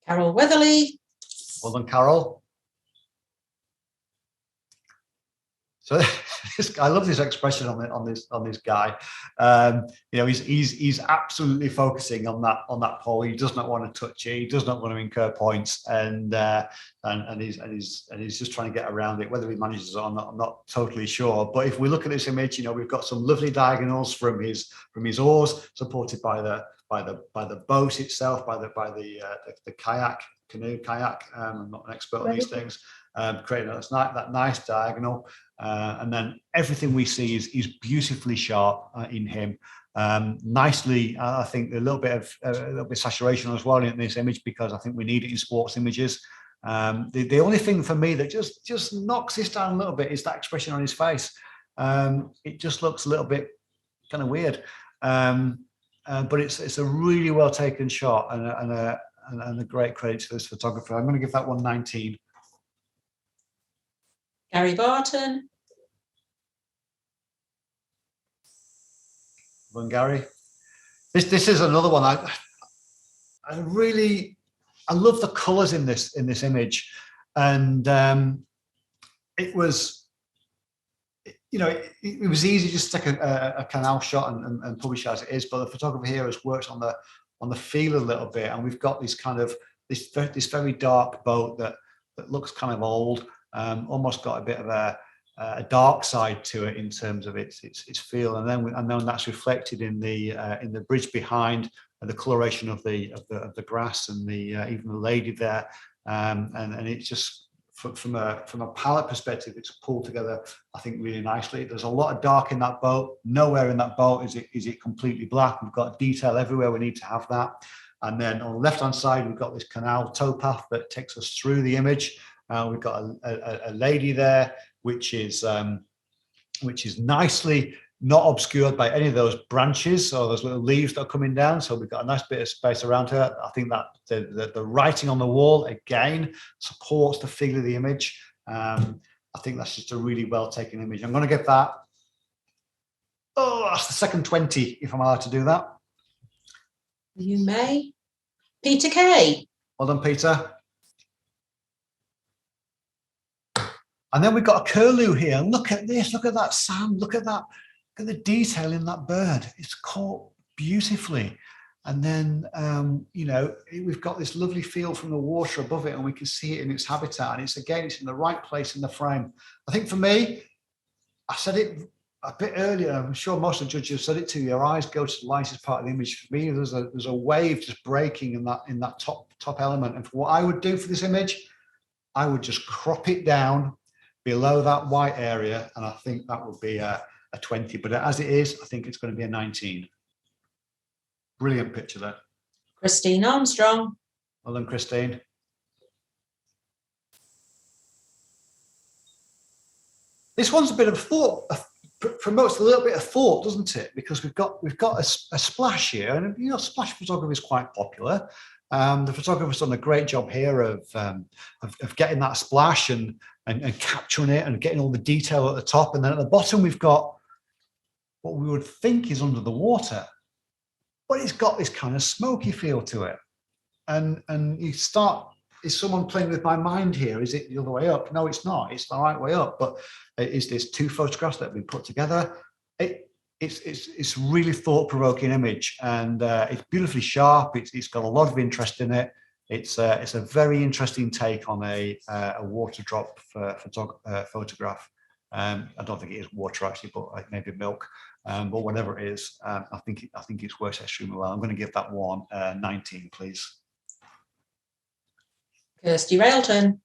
Carol Weatherly. Well done, Carol. So I love this expression on this guy. He's absolutely focusing on that pole. He does not want to touch it. He does not want to incur points, and he's just trying to get around it. Whether he manages or not, I'm not totally sure. But if we look at this image, we've got some lovely diagonals from his oars, supported by the boat itself, by the canoe kayak. I'm not an expert on these things. Creating that nice diagonal. And then everything we see is beautifully sharp in him. Nicely, I think a little bit of saturation as well in this image, because I think we need it in sports images. The only thing for me that just knocks this down a little bit is that expression on his face. It just looks a little bit kind of weird, but it's a really well taken shot, and a great credit to this photographer. I'm going to give that one 19. Gary Barton. Well, Gary, this is another one. I love the colours in this image, and it was easy just to take a canal shot and publish as it is, but the photographer here has worked on the feel a little bit, and we've got this kind of this very dark boat that looks kind of old. Almost got a bit of a dark side to it in terms of its feel, and then that's reflected in the bridge behind, and the coloration of the grass and even the lady there, and it's just from a palette perspective, it's pulled together, I think, really nicely. There's a lot of dark in that boat. Nowhere in that boat is it completely black. We've got detail everywhere. We need to have that. And then on the left hand side, we've got this canal towpath that takes us through the image. We've got a lady there, which is nicely not obscured by any of those branches or those little leaves that are coming down. So we've got a nice bit of space around her. I think that the writing on the wall, again, supports the feel of the image. I think that's just a really well taken image. I'm going to give that, that's the second 20, if I'm allowed to do that. You may. Peter Kay. Well done, Peter. And then we've got a curlew here. Look at this. Look at that sand. Look at that. Look at the detail in that bird. It's caught beautifully. And then, we've got this lovely feel from the water above it, and we can see it in its habitat. And it's in the right place in the frame. I think for me, I said it a bit earlier. I'm sure most of the judges have said it to you. Your eyes go to the lightest part of the image. For me, there's a wave just breaking in that top element. And for what I would do for this image, I would just crop it down below that white area, and I think that would be a 20. But as it is, I think it's going to be a 19. Brilliant picture there. Christine Armstrong. Well done, Christine. This one's a bit of thought, promotes a little bit of thought, doesn't it? Because we've got a splash here, and splash photography is quite popular. The photographer's done a great job here of getting that splash and capturing it and getting all the detail at the top, and then at the bottom we've got what we would think is under the water, but it's got this kind of smoky feel to it. And you start, is someone playing with my mind here? Is it the other way up? No, it's not. It's the right way up. But is this two photographs that have been put together? It's really thought-provoking image, and it's beautifully sharp. It's got a lot of interest in it. It's a very interesting take on a water drop photograph. I don't think it is water actually, but maybe milk. But whatever it is, I think it's worked extremely well. I'm going to give that one 19, please. Kirsty Railton.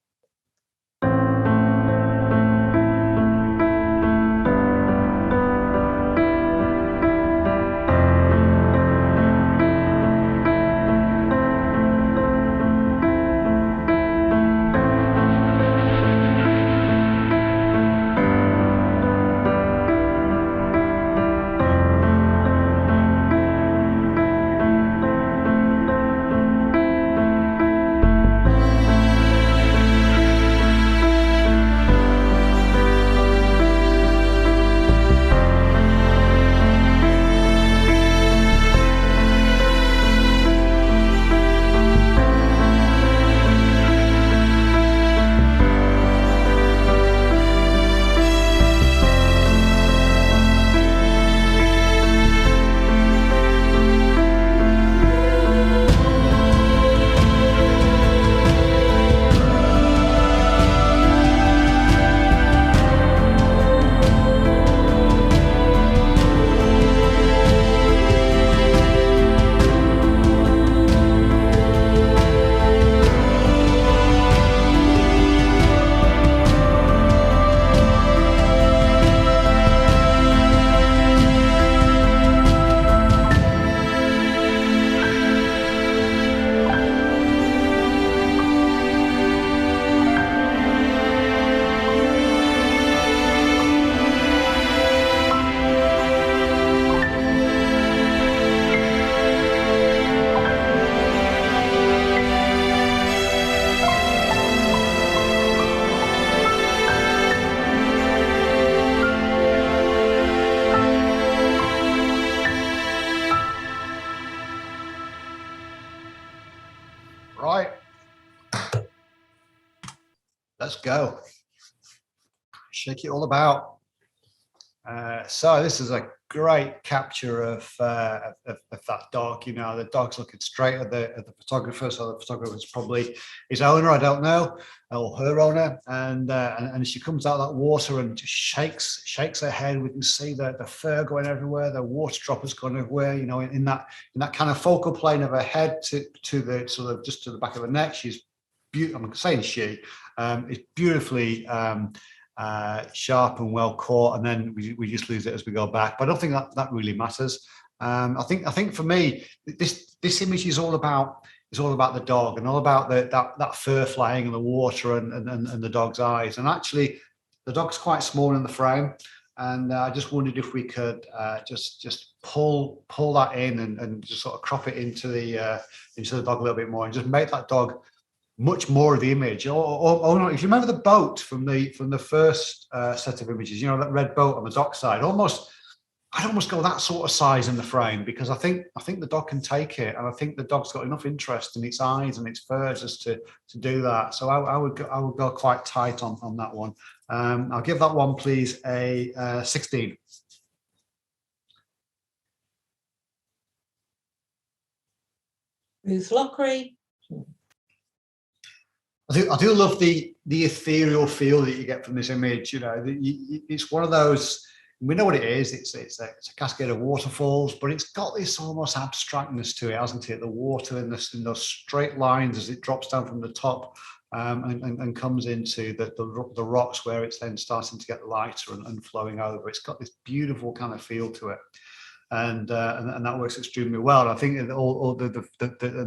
let's go. Shake it all about. So this is a great capture of that dog. You know, the dog's looking straight at the photographer, so the photographer's probably his owner, I don't know, or her owner. And she comes out of that water and just shakes her head. We can see the fur going everywhere, the water droplets going everywhere. You know, in that kind of focal plane of her head to the sort of just to the back of her neck. She's beautiful. I'm saying she is beautifully. Sharp and well caught, and then we just lose it as we go back. But I don't think that really matters. I think for me, this image is all about the dog and all about that fur flying in the water and the dog's eyes. And actually, the dog's quite small in the frame, and I just wondered if we could just pull that in and just sort of crop it into the dog a little bit more and just make that dog much more of the image. Or no, if you remember the boat from the first set of images, you know, that red boat on the dock side, I'd almost go that sort of size in the frame, because I think the dog can take it, and I think the dog's got enough interest in its eyes and its fur just to do that. So I would go quite tight on that one. I'll give that one, please, a 16. Ruth Lockery. I do love the ethereal feel that you get from this image. You know, it's one of those. We know what it is. It's a cascade of waterfalls, but it's got this almost abstractness to it, hasn't it? The water in those straight lines as it drops down from the top and comes into the rocks, where it's then starting to get lighter and flowing over. It's got this beautiful kind of feel to it. And that works extremely well. And I think and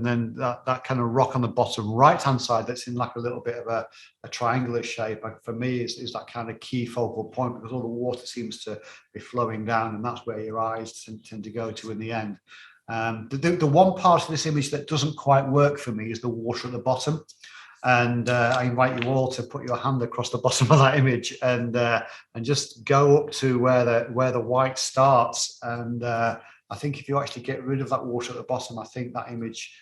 then that kind of rock on the bottom right hand side that's in like a little bit of a triangular shape, for me is that kind of key focal point, because all the water seems to be flowing down, and that's where your eyes tend to go to in the end. The one part of this image that doesn't quite work for me is the water at the bottom. And I invite you all to put your hand across the bottom of that image and just go up to where the white starts. And I think if you actually get rid of that water at the bottom, I think that image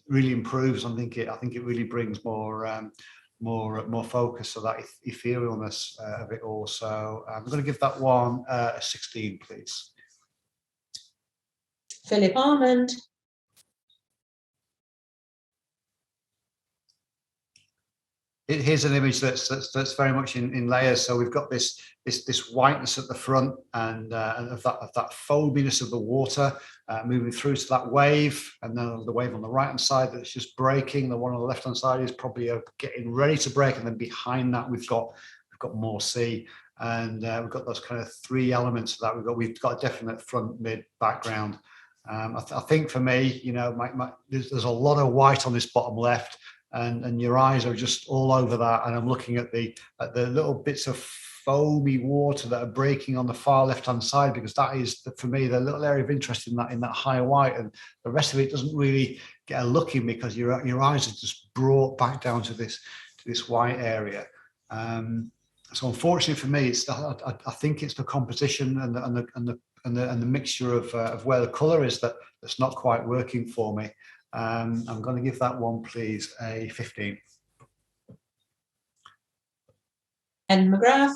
really improves. I think it really brings more focus, so that etherealness of it all. So I'm going to give that one a 16, please. Philip Armand. Here's an image that's very much in layers. So we've got this whiteness at the front, and of that foaminess of the water moving through to that wave, and then the wave on the right hand side that's just breaking. The one on the left hand side is probably getting ready to break, and then behind that we've got more sea, and we've got those kind of three elements of that. We've got a definite front, mid, background. I think for me, you know, there's a lot of white on this bottom left. And your eyes are just all over that, and I'm looking at the little bits of foamy water that are breaking on the far left hand side, because that is for me the little area of interest in that high white, and the rest of it doesn't really get a look in, because your eyes are just brought back down to this white area. So unfortunately for me, I think it's the composition and the mixture of where the colour is that's not quite working for me. I'm going to give that one, please, a 15. And McGrath.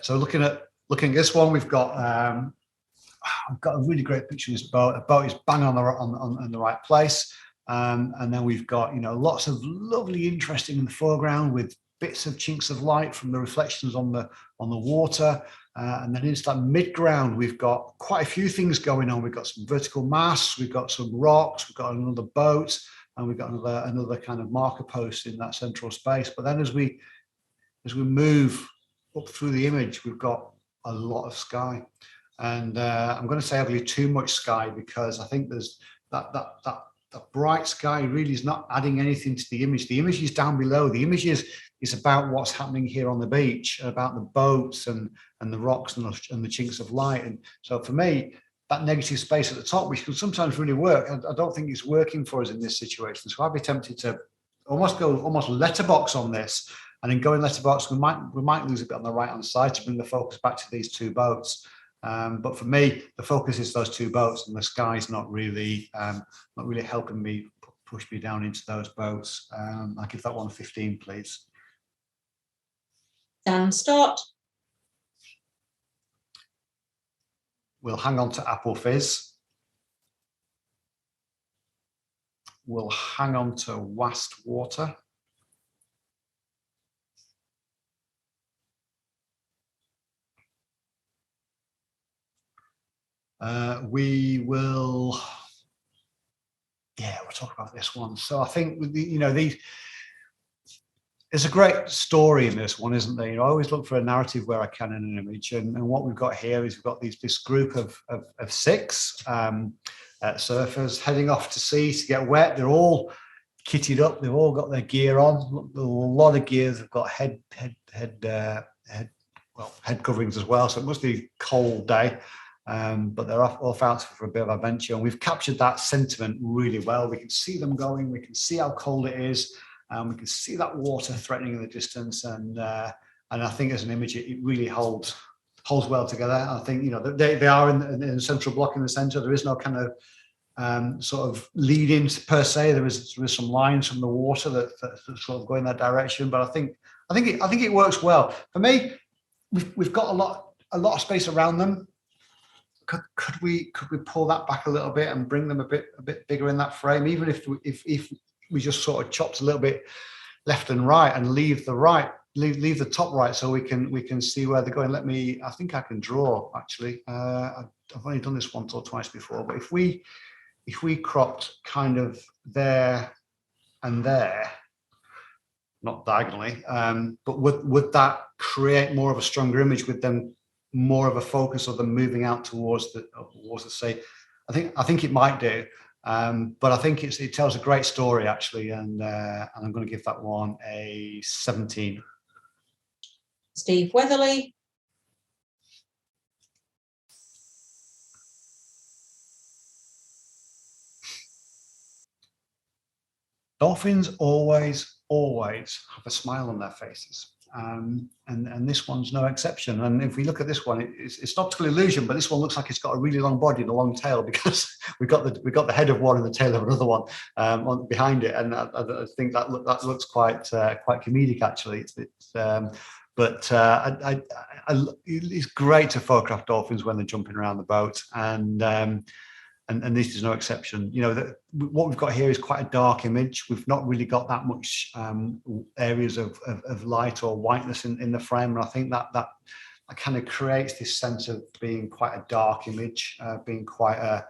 So looking at this one, we've got I've got a really great picture of this boat. The boat is bang on the right place, and then we've got, you know, lots of lovely, interesting in the foreground with bits of chinks of light from the reflections on the water. And then into that mid-ground, we've got quite a few things going on. We've got some vertical masts, we've got some rocks, we've got another boat, and we've got another kind of marker post in that central space. But then as we move up through the image, we've got a lot of sky. And I'm going to say I believe too much sky, because I think there's that bright sky really is not adding anything to the image. The image is down below. The image is about what's happening here on the beach, about the boats and the rocks and the chinks of light. And so for me, that negative space at the top, which can sometimes really work, I don't think it's working for us in this situation. So I'd be tempted to almost letterbox on this, and then go in letterbox. We might lose a bit on the right hand side to bring the focus back to these two boats. But for me, the focus is those two boats, and the sky's not really helping me push me down into those boats. I'll give that one 15, please. Dan Stott. We'll hang on to Apple Fizz. We'll hang on to Wast Water. We will, we'll talk about this one. So I think, there's a great story in this one, isn't there? I always look for a narrative where I can in an image. And what we've got here is we've got this group of 6 surfers heading off to sea to get wet. They're all kitted up. They've all got their gear on. A lot of gears. They've got head coverings as well. So it must be a cold day. But they're off out for a bit of adventure. And we've captured that sentiment really well. We can see them going. We can see how cold it is. We can see that water threatening in the distance, and I think as an image, it really holds well together. I think they are in the central block in the centre. There is no kind of sort of lead-in per se. There is some lines from the water that sort of go in that direction. But I think it works well for me. We've got a lot of space around them. Could we pull that back a little bit and bring them a bit bigger in that frame, even if we just sort of chopped a little bit left and right and leave the top right so we can see where they're going. I think I can draw actually. I've only done this once or twice before, but if we cropped kind of there and there, not diagonally, but would that create more of a stronger image with them, more of a focus of them moving out towards the sea? I think it might do. But I think it tells a great story actually, and I'm going to give that one a 17. Steve Weatherly. Dolphins always have a smile on their faces. And this one's no exception. And if we look at this one, it's an optical illusion, but this one looks like it's got a really long body and a long tail, because we've got the head of one and the tail of another one behind it, and I think that looks quite comedic actually. It's great to photograph dolphins when they're jumping around the boat, and this is no exception. What we've got here is quite a dark image. We've not really got that much areas of light or whiteness in the frame, and I think that kind of creates this sense of being quite a dark image, being quite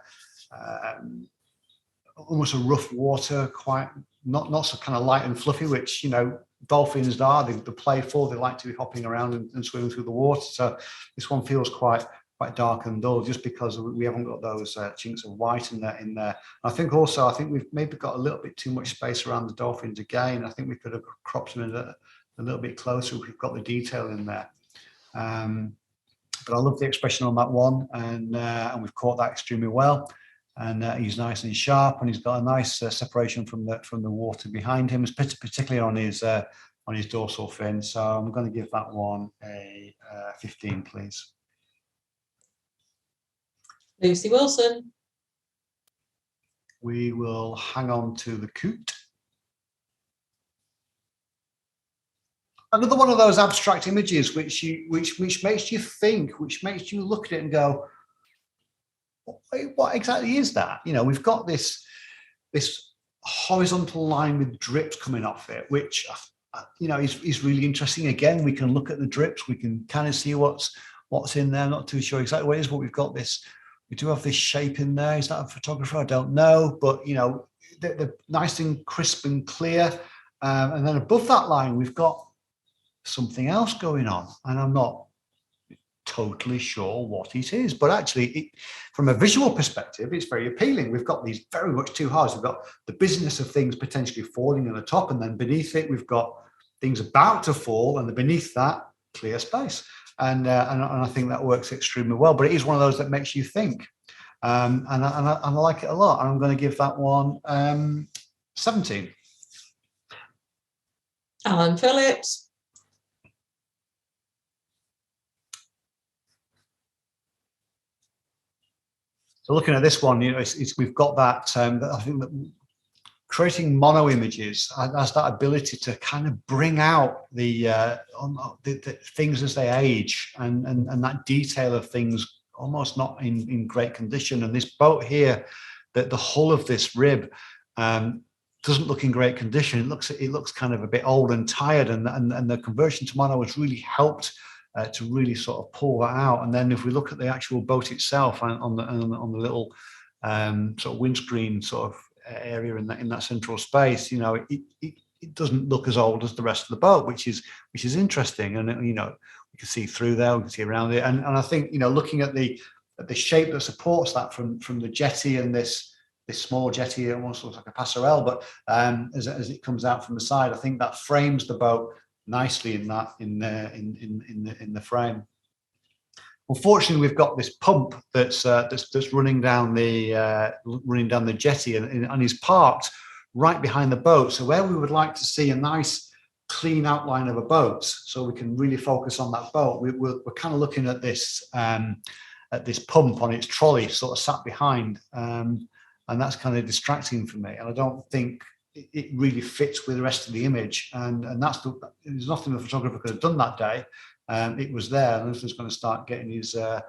almost a rough water, quite not so kind of light and fluffy, which dolphins are. They're playful. They like to be hopping around and swimming through the water. So this one feels quite dark and dull, just because we haven't got those chinks of white in there. I think we've maybe got a little bit too much space around the dolphins again. I think we could have cropped them in a little bit closer if we've got the detail in there. But I love the expression on that one, and we've caught that extremely well. And he's nice and sharp, and he's got a nice separation from the water behind him, particularly on his dorsal fin. So I'm going to give that one a 15, please. Lucy Wilson. We will hang on to the coot. Another one of those abstract images which makes you think, which makes you look at it and go, what exactly is that? We've got this horizontal line with drips coming off it, which is really interesting. Again, we can look at the drips, we can kind of see what's in there. Not too sure exactly what it is, but we've got this. We do have this shape in there. Is that a photographer? I don't know, but they're nice and crisp and clear. And then above that line, we've got something else going on, and I'm not totally sure what it is, but actually from a visual perspective, it's very appealing. We've got these very much two halves. We've got the business of things potentially falling on the top, and then beneath it we've got things about to fall, and beneath that clear space. And I think that works extremely well, but it is one of those that makes you think, and I like it a lot. I'm going to give that one 17. Alan Phillips. So looking at this one, we've got that. I think that creating mono images has that ability to kind of bring out the things as they age, and that detail of things almost not in great condition. And this boat here, that the hull of this rib doesn't look in great condition. It looks kind of a bit old and tired, and the conversion to mono has really helped to really sort of pull that out. And then if we look at the actual boat itself on the little sort of windscreen sort of area in that central space, you know, it doesn't look as old as the rest of the boat, which is interesting. And you know, we can see through there, we can see around it, and I think, you know, looking at the shape that supports that from the jetty, and this small jetty, it almost looks like a passerelle, but as it comes out from the side, I think that frames the boat nicely in the frame. Unfortunately, we've got this pump that's running down the jetty, and is parked right behind the boat. So where we would like to see a nice clean outline of a boat, so we can really focus on that boat, we're kind of looking at this pump on its trolley, sort of sat behind, and that's kind of distracting for me. And I don't think it really fits with the rest of the image. And there's nothing the photographer could have done that day. It was there, and this was going to start getting a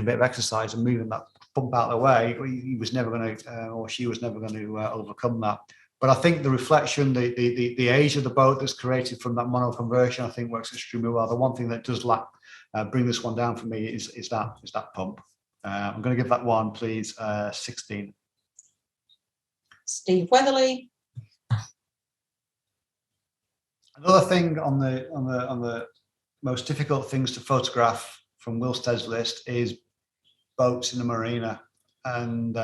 bit of exercise and moving that pump out of the way. He was never going to, or she was never going to overcome that. But I think the reflection, the age of the boat that's created from that mono conversion, I think works extremely well. The one thing that does bring this one down for me is that pump. I'm going to give that one, please, 16. Steve Weatherly. Another thing on the most difficult things to photograph from Will Stead's list is boats in the marina, and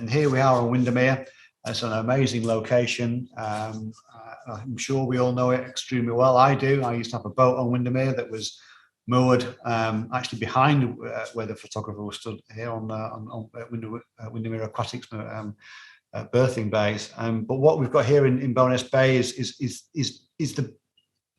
here we are on Windermere. It's an amazing location. I'm sure we all know it extremely well. I do. I used to have a boat on Windermere that was moored actually behind where the photographer was stood here on Windermere Aquatics berthing bays. But what we've got here in Bowness Bay is the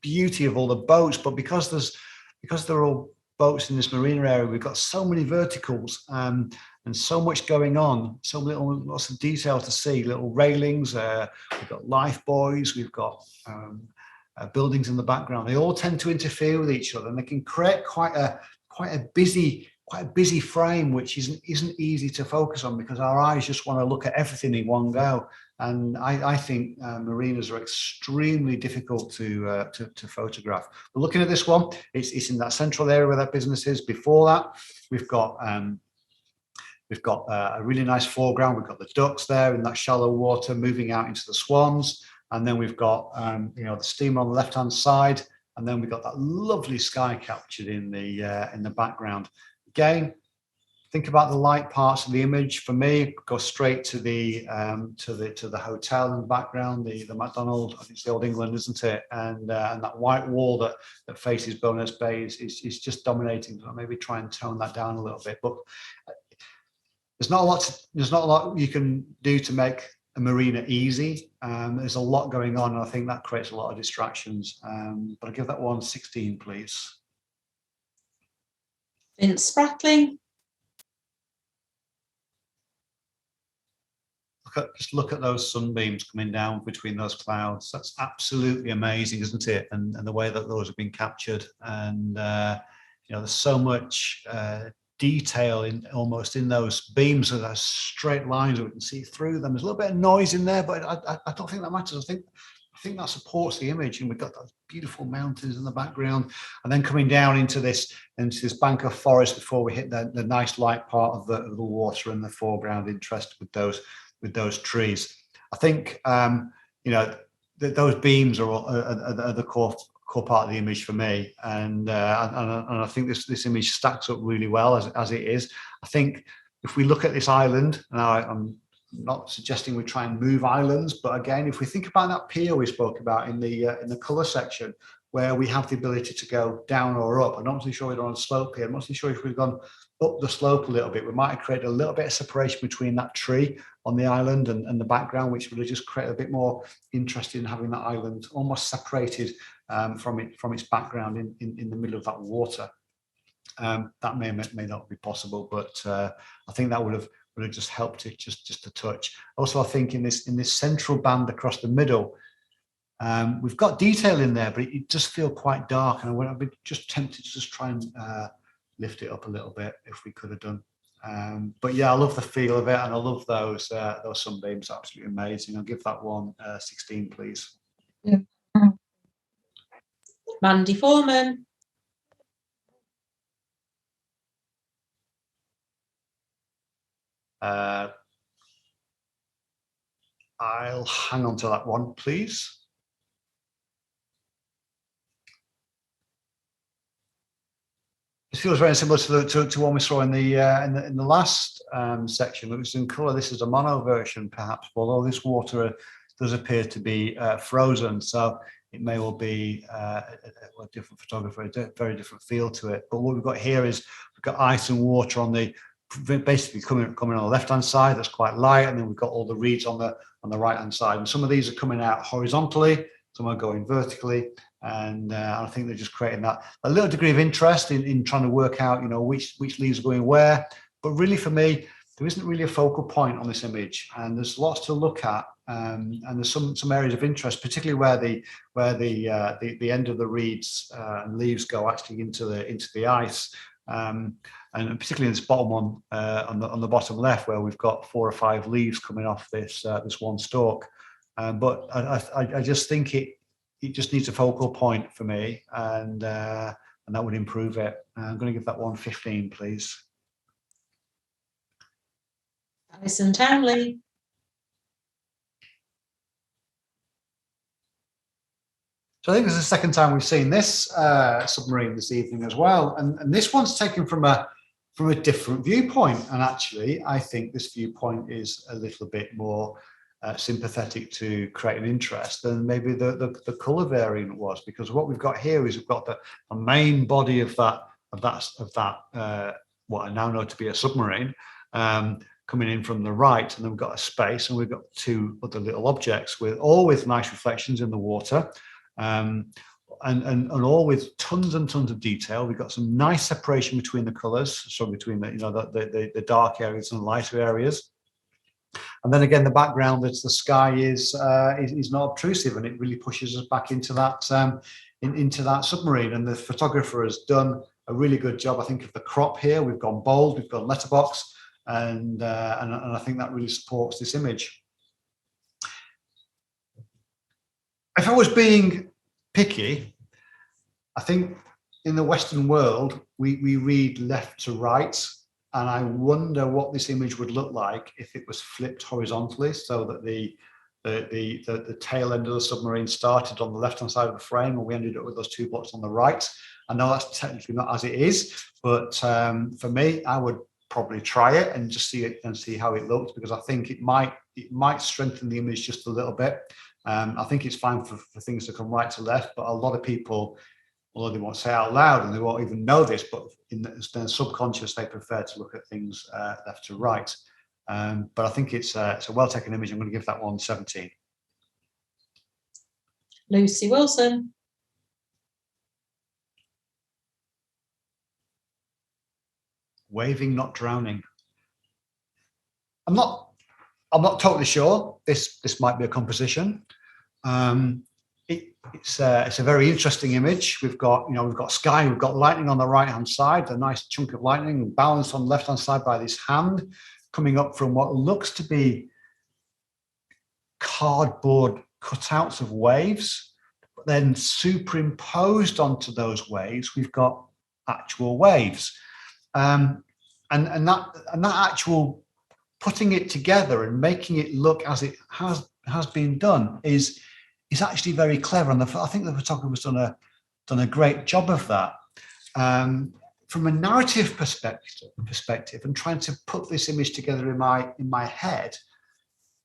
beauty of all the boats. But because there are all boats in this marina area, we've got so many verticals and so much going on, lots of detail to see. Little railings, we've got life buoys, we've got buildings in the background. They all tend to interfere with each other, and they can create quite a busy frame, which isn't easy to focus on, because our eyes just want to look at everything in one go. And I think marinas are extremely difficult to photograph. But looking at this one, it's in that central area where that business is. Before that, we've got a really nice foreground. We've got the ducks there in that shallow water moving out into the swans, and then we've got the steamer on the left-hand side, and then we've got that lovely sky captured in the background. Again, think about the light parts of the image. For me, go straight to the hotel in the background, the McDonald's. I think it's the Old England, isn't it? And that white wall that faces Bowness Bay is just dominating. So maybe try and tone that down a little bit. But there's not a lot you can do to make a marina easy. There's a lot going on, and I think that creates a lot of distractions. But I'll give that one 16, please. Vince Spratling. Just look at those sunbeams coming down between those clouds. That's absolutely amazing, isn't it? And the way that those have been captured, and there's so much detail almost in those beams of those straight lines that we can see through them. There's a little bit of noise in there, but I don't think that matters. I think that supports the image, and we've got those beautiful mountains in the background, and then coming down into this bank of forest before we hit the nice light part of the water and the foreground interest with those trees. I think those beams are the core part of the image for me, and I think this image stacks up really well as it is. I think if we look at this island, and I'm not suggesting we try and move islands, but again, if we think about that pier we spoke about in the colour section, where we have the ability to go down or up. I'm not really sure we're on a slope here. I'm not really sure if we've gone up the slope a little bit, we might have created a little bit of separation between that tree on the island and the background, which would have just created a bit more interest in having that island almost separated from its background in the middle of that water. That may not be possible, but I think that would have would have just helped it just a touch. Also, I think in this central band across the middle, we've got detail in there, but it does feel quite dark, and I've been just tempted to just try and lift it up a little bit if we could have done. But yeah, I love the feel of it, and I love those sunbeams. Absolutely amazing. I'll give that one 16, please. Yeah. Mandy Foreman. I'll hang on to that one, please. It feels very similar to one we saw in the last section. It was in colour. This is a mono version, perhaps, although this water does appear to be frozen, so it may well be a different photographer, a very different feel to it. But what we've got here is we've got ice and water on the basically coming on the left hand side. That's quite light, and then we've got all the reeds on the right hand side. And some of these are coming out horizontally, some are going vertically. And I think they're just creating a little degree of interest in trying to work out, which leaves are going where. But really, for me, there isn't really a focal point on this image, and there's lots to look at. And there's some areas of interest, particularly where the end of the reeds and leaves go actually into the ice. And particularly in this bottom one on the bottom left, where we've got 4 or 5 leaves coming off this one stalk. But I just think it just needs a focal point for me, and that would improve it. I'm going to give that one 15, please. Alison Townley. So I think this is the second time we've seen this submarine this evening as well, and this one's taken from a different viewpoint. And actually, I think this viewpoint is a little bit more sympathetic to create an interest than maybe the colour variant was, because what we've got here is we've got the main body of that what I now know to be a submarine coming in from the right, and then we've got a space, and we've got 2 other little objects with nice reflections in the water, and all with tons and tons of detail. We've got some nice separation between the colours, so between the dark areas and the lighter areas. And then again, the background, that's the sky, is not obtrusive, and it really pushes us back into that submarine. And the photographer has done a really good job, I think, of the crop here. We've gone bold, we've gone letterbox, and I think that really supports this image. If I was being picky, I think in the Western world we read left to right. And I wonder what this image would look like if it was flipped horizontally, so that the tail end of the submarine started on the left-hand side of the frame, and we ended up with those 2 blocks on the right. I know that's technically not as it is, but for me, I would probably try it and just see it and see how it looks, because I think it might strengthen the image just a little bit. I think it's fine for things to come right to left, but a lot of people, although they won't say out loud and they won't even know this, but in their subconscious, they prefer to look at things left to right. But I think it's a well-taken image. I'm going to give that one 17. Lucy Wilson. Waving, not drowning. I'm not totally sure. This might be a composition. It's a very interesting image. We've got sky, we've got lightning on the right hand side, a nice chunk of lightning balanced on the left hand side by this hand coming up from what looks to be cardboard cutouts of waves. But then superimposed onto those waves, we've got actual waves, and that actual putting it together and making it look as it has been done is actually very clever, and I think the photographer's done a great job of that. From a narrative perspective, and trying to put this image together in my head,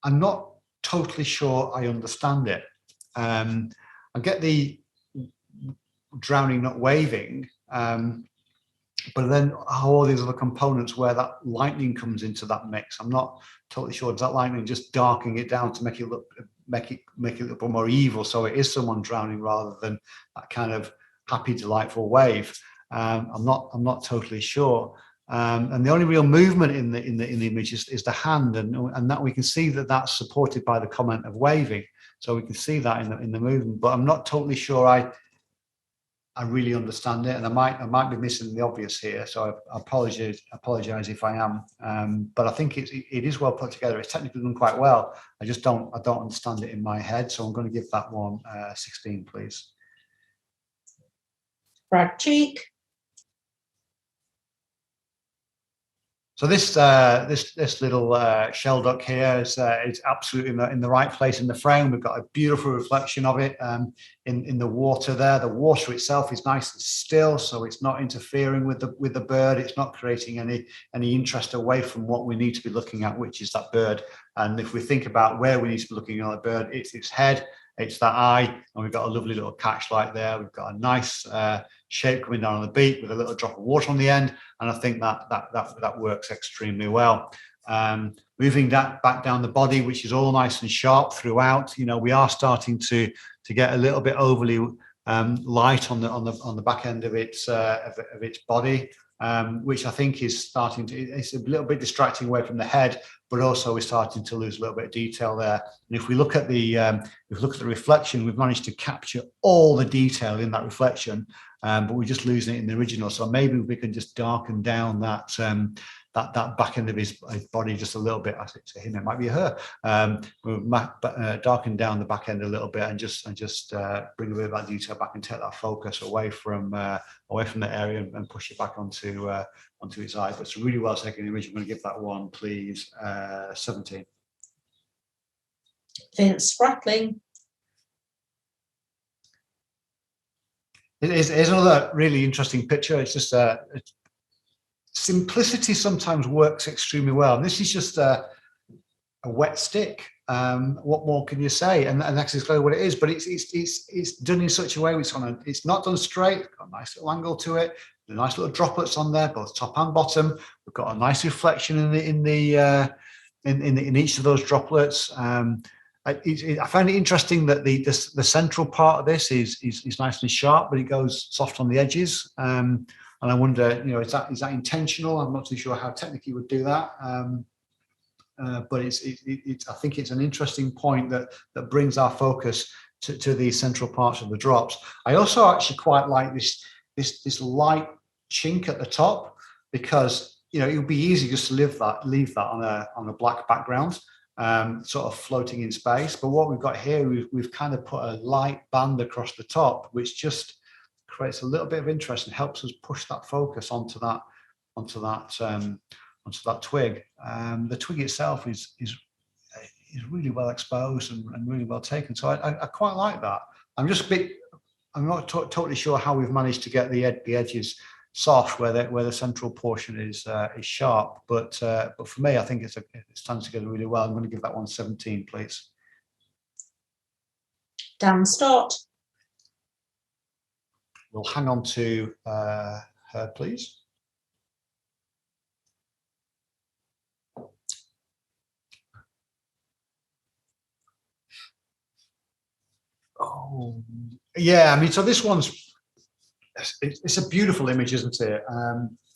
I'm not totally sure I understand it. I get the drowning, not waving, but then how all these other components, where that lightning comes into that mix, I'm not totally sure. Is that lightning just darkening it down to make it look more evil, so it is someone drowning rather than that kind of happy, delightful wave? I'm not totally sure. And the only real movement in the image is the hand, and that we can see that that's supported by the comment of waving. So we can see that in the movement, but I'm not totally sure I really understand it, and I might be missing the obvious here. So I apologize if I am. But I think it is well put together. It's technically done quite well. I don't understand it in my head. So I'm going to give that one 16, please. Brad Cheek. So this little shell duck here is absolutely in the right place in the frame. We've got a beautiful reflection of it in the water there. The water itself is nice and still, so it's not interfering with the bird. It's not creating any interest away from what we need to be looking at, which is that bird. And if we think about where we need to be looking at the bird, it's its head, it's that eye, and we've got a lovely little catchlight there. We've got a nice shape coming down on the beak with a little drop of water on the end, and I think that works extremely well. Moving that back down the body, which is all nice and sharp throughout. You know, we are starting to get a little bit overly light on the back end of its body, which I think is starting to. It's a little bit distracting away from the head, but also we're starting to lose a little bit of detail there. And if we look at the reflection, we've managed to capture all the detail in that reflection, but we're just losing it in the original. So maybe we can just darken down that back end of his body just a little bit. I think to him it might be her. Darken down the back end a little bit and just bring a bit of that detail back and take that focus away from the area and push it back onto its eye. But it's a really well taken image. I'm going to give that one, please, 17. Vince Spratling. It is another really interesting picture. It's just simplicity sometimes works extremely well. And this is just a wet stick. What more can you say? And that's exactly what it is. But it's done in such a way it's not done straight. Got a nice little angle to it. The nice little droplets on there, both top and bottom. We've got a nice reflection in each of those droplets. I find it interesting that the central part of this is nice and sharp, but it goes soft on the edges. And I wonder, you know, is that intentional? I'm not too sure how technically you would do that. But I think it's an interesting point that brings our focus to the central parts of the drops. I also actually quite like this light chink at the top, because you know it would be easy just to leave that on a black background, sort of floating in space. But what we've got here, we've kind of put a light band across the top, which just creates a little bit of interest and helps us push that focus onto that twig. The twig itself is really well exposed and really well taken. So I quite like that. I'm not totally sure how we've managed to get the edges soft where the central portion is sharp, but for me, I think it stands together really well. I'm going to give that one 17, please. Dan Stott. We'll hang on to her, please. Oh, yeah. I mean, so this it's a beautiful image, isn't it?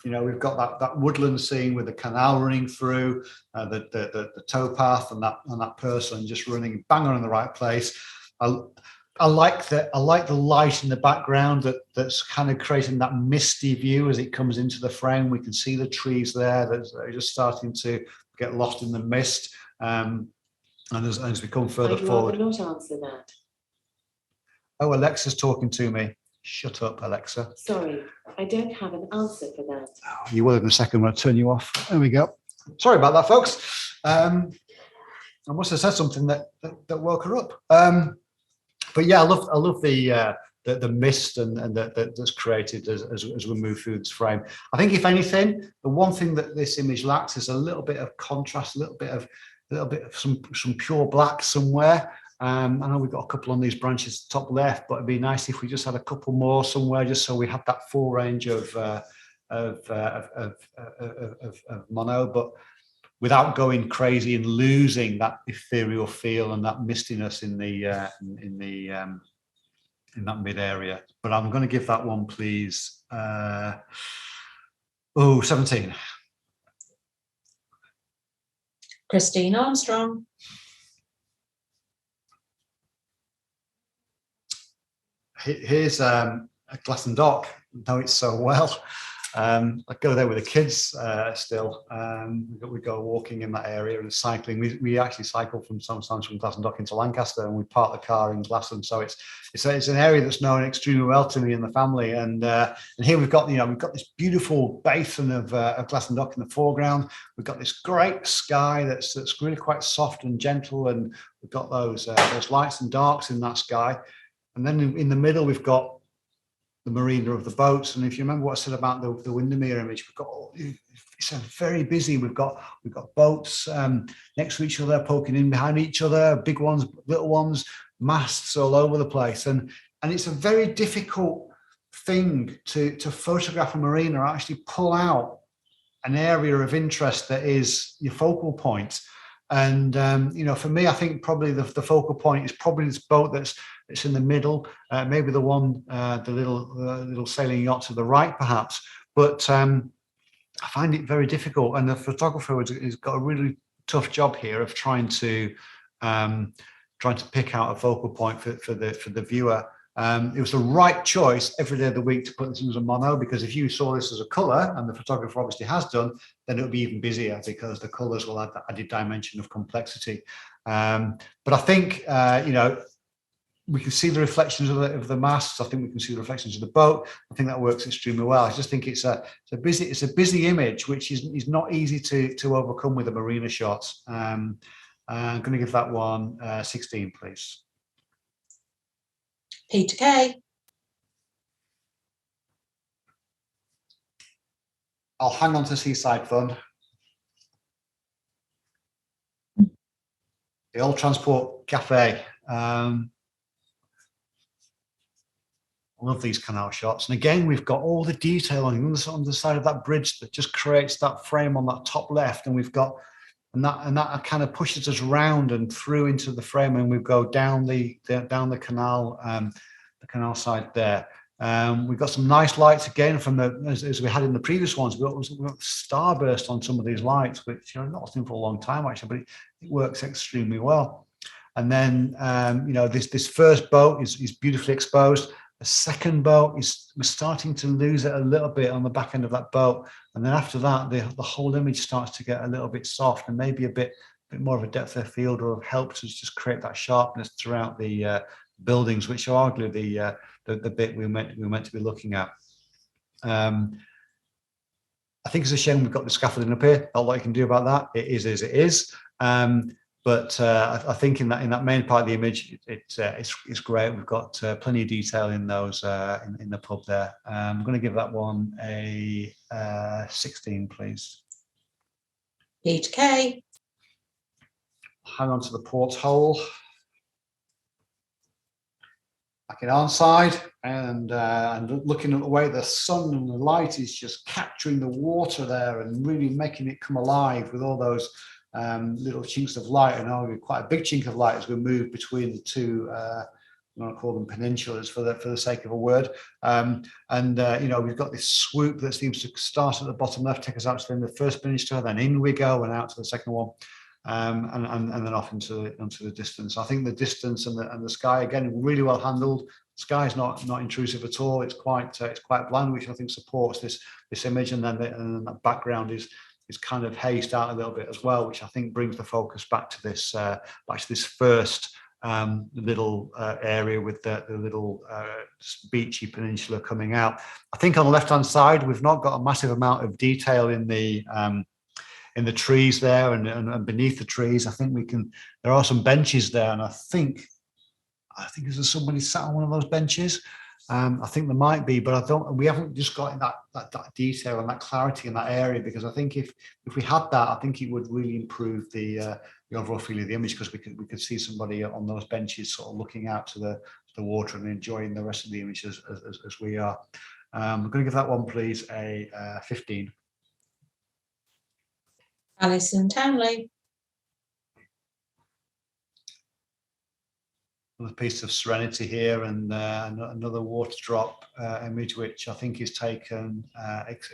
You know, we've got that woodland scene with the canal running through, the towpath, and that person just running bang on in the right place. I like the light in the background that's kind of creating that misty view as it comes into the frame. We can see the trees there that are just starting to get lost in the mist. And as we come further forward. I'd rather not answer that. Oh, Alexa's talking to me. Shut up, Alexa. Sorry, I don't have an answer for that. Oh, you will in a second when I turn you off. There we go. Sorry about that, folks. I must have said something that woke her up. But yeah, I love the mist and that's created as we move through this frame. I think if anything, the one thing that this image lacks is a little bit of contrast, a little bit of some pure black somewhere. I know we've got a couple on these branches top left, but it'd be nice if we just had a couple more somewhere, just so we have that full range of mono, but without going crazy and losing that ethereal feel and that mistiness in that mid area. But I'm going to give that one, please, Oh, 17. Christine Armstrong. Here's a Glasson Dock. Know it so well. I go there with the kids still. We go walking in that area and cycling. We actually cycle from sometimes from Glasson Dock into Lancaster, and we park the car in Glasson. So it's an area that's known extremely well to me and the family. And here we've got this beautiful basin of Glasson Dock in the foreground. We've got this great sky that's really quite soft and gentle, and we've got those lights and darks in that sky. And then in the middle, we've got the marina of the boats. And if you remember what I said about the Windermere image, it's very busy. We've got boats next to each other, poking in behind each other, big ones, little ones, masts all over the place. And it's a very difficult thing to photograph a marina or actually pull out an area of interest that is your focal point. And for me, I think probably the focal point is probably this boat that's in the middle, maybe the one, the little sailing yacht to the right, perhaps. But I find it very difficult, and the photographer has got a really tough job here of trying to pick out a focal point for the viewer. It was the right choice every day of the week to put this in as a mono, because if you saw this as a color, and the photographer obviously has done, then it would be even busier because the colors will add that added dimension of complexity. But I think we can see the reflections of the masts. I think we can see the reflections of the boat. I think that works extremely well. I just think it's a busy image, which is not easy to overcome with a marina shot. I'm going to give that one 16, please. Peter Kay. I'll hang on to Seaside Fun. The Old Transport Cafe. I love these canal shots. And again, we've got all the detail on the side of that bridge that just creates that frame on that top left. And we've got, and that kind of pushes us round and through into the frame, and we go down the canal side there. We've got some nice lights again from as we had in the previous ones. We've got starburst on some of these lights, which I've not seen for a long time actually, but it works extremely well. And then this first boat is beautifully exposed. The second boat we're starting to lose it a little bit on the back end of that boat, and then after that the whole image starts to get a little bit soft and maybe a bit more of a depth of field, or helps us just create that sharpness throughout the buildings, which are arguably the bit we're meant to be looking at. I think it's a shame we've got the scaffolding up here. Not a lot you can do about that. It is as it is. But I think in that main part of the image, it's great. We've got plenty of detail in those in the pub there. I'm going to give that one a 16, please. Peter Kay. Hang on to the porthole. Back in Arnside, and looking at the way the sun and the light is just capturing the water there and really making it come alive with all those little chinks of light, and arguably quite a big chink of light as we move between the two. I want to call them peninsulas for the sake of a word. We've got this swoop that seems to start at the bottom left, take us out to the first peninsula, then in we go and out to the second one, and then off into the distance. I think the distance and the sky again really well handled. The sky is not intrusive at all. It's quite bland, which I think supports this image, and then that background is kind of hazed out a little bit as well, which I think brings the focus back to this first little area with the little beachy peninsula coming out. I think on the left-hand side, we've not got a massive amount of detail in the trees there and beneath the trees. I think there are some benches there, and I think there's somebody sat on one of those benches. I think there might be, but we haven't just got that detail and that clarity in that area, because I think if we had that, I think it would really improve the overall feeling of the image, because we could see somebody on those benches sort of looking out to the water and enjoying the rest of the image as we are. I'm going to give that one, please, a 15. Alison Townley. another piece of serenity here, and another water drop image, which I think is taken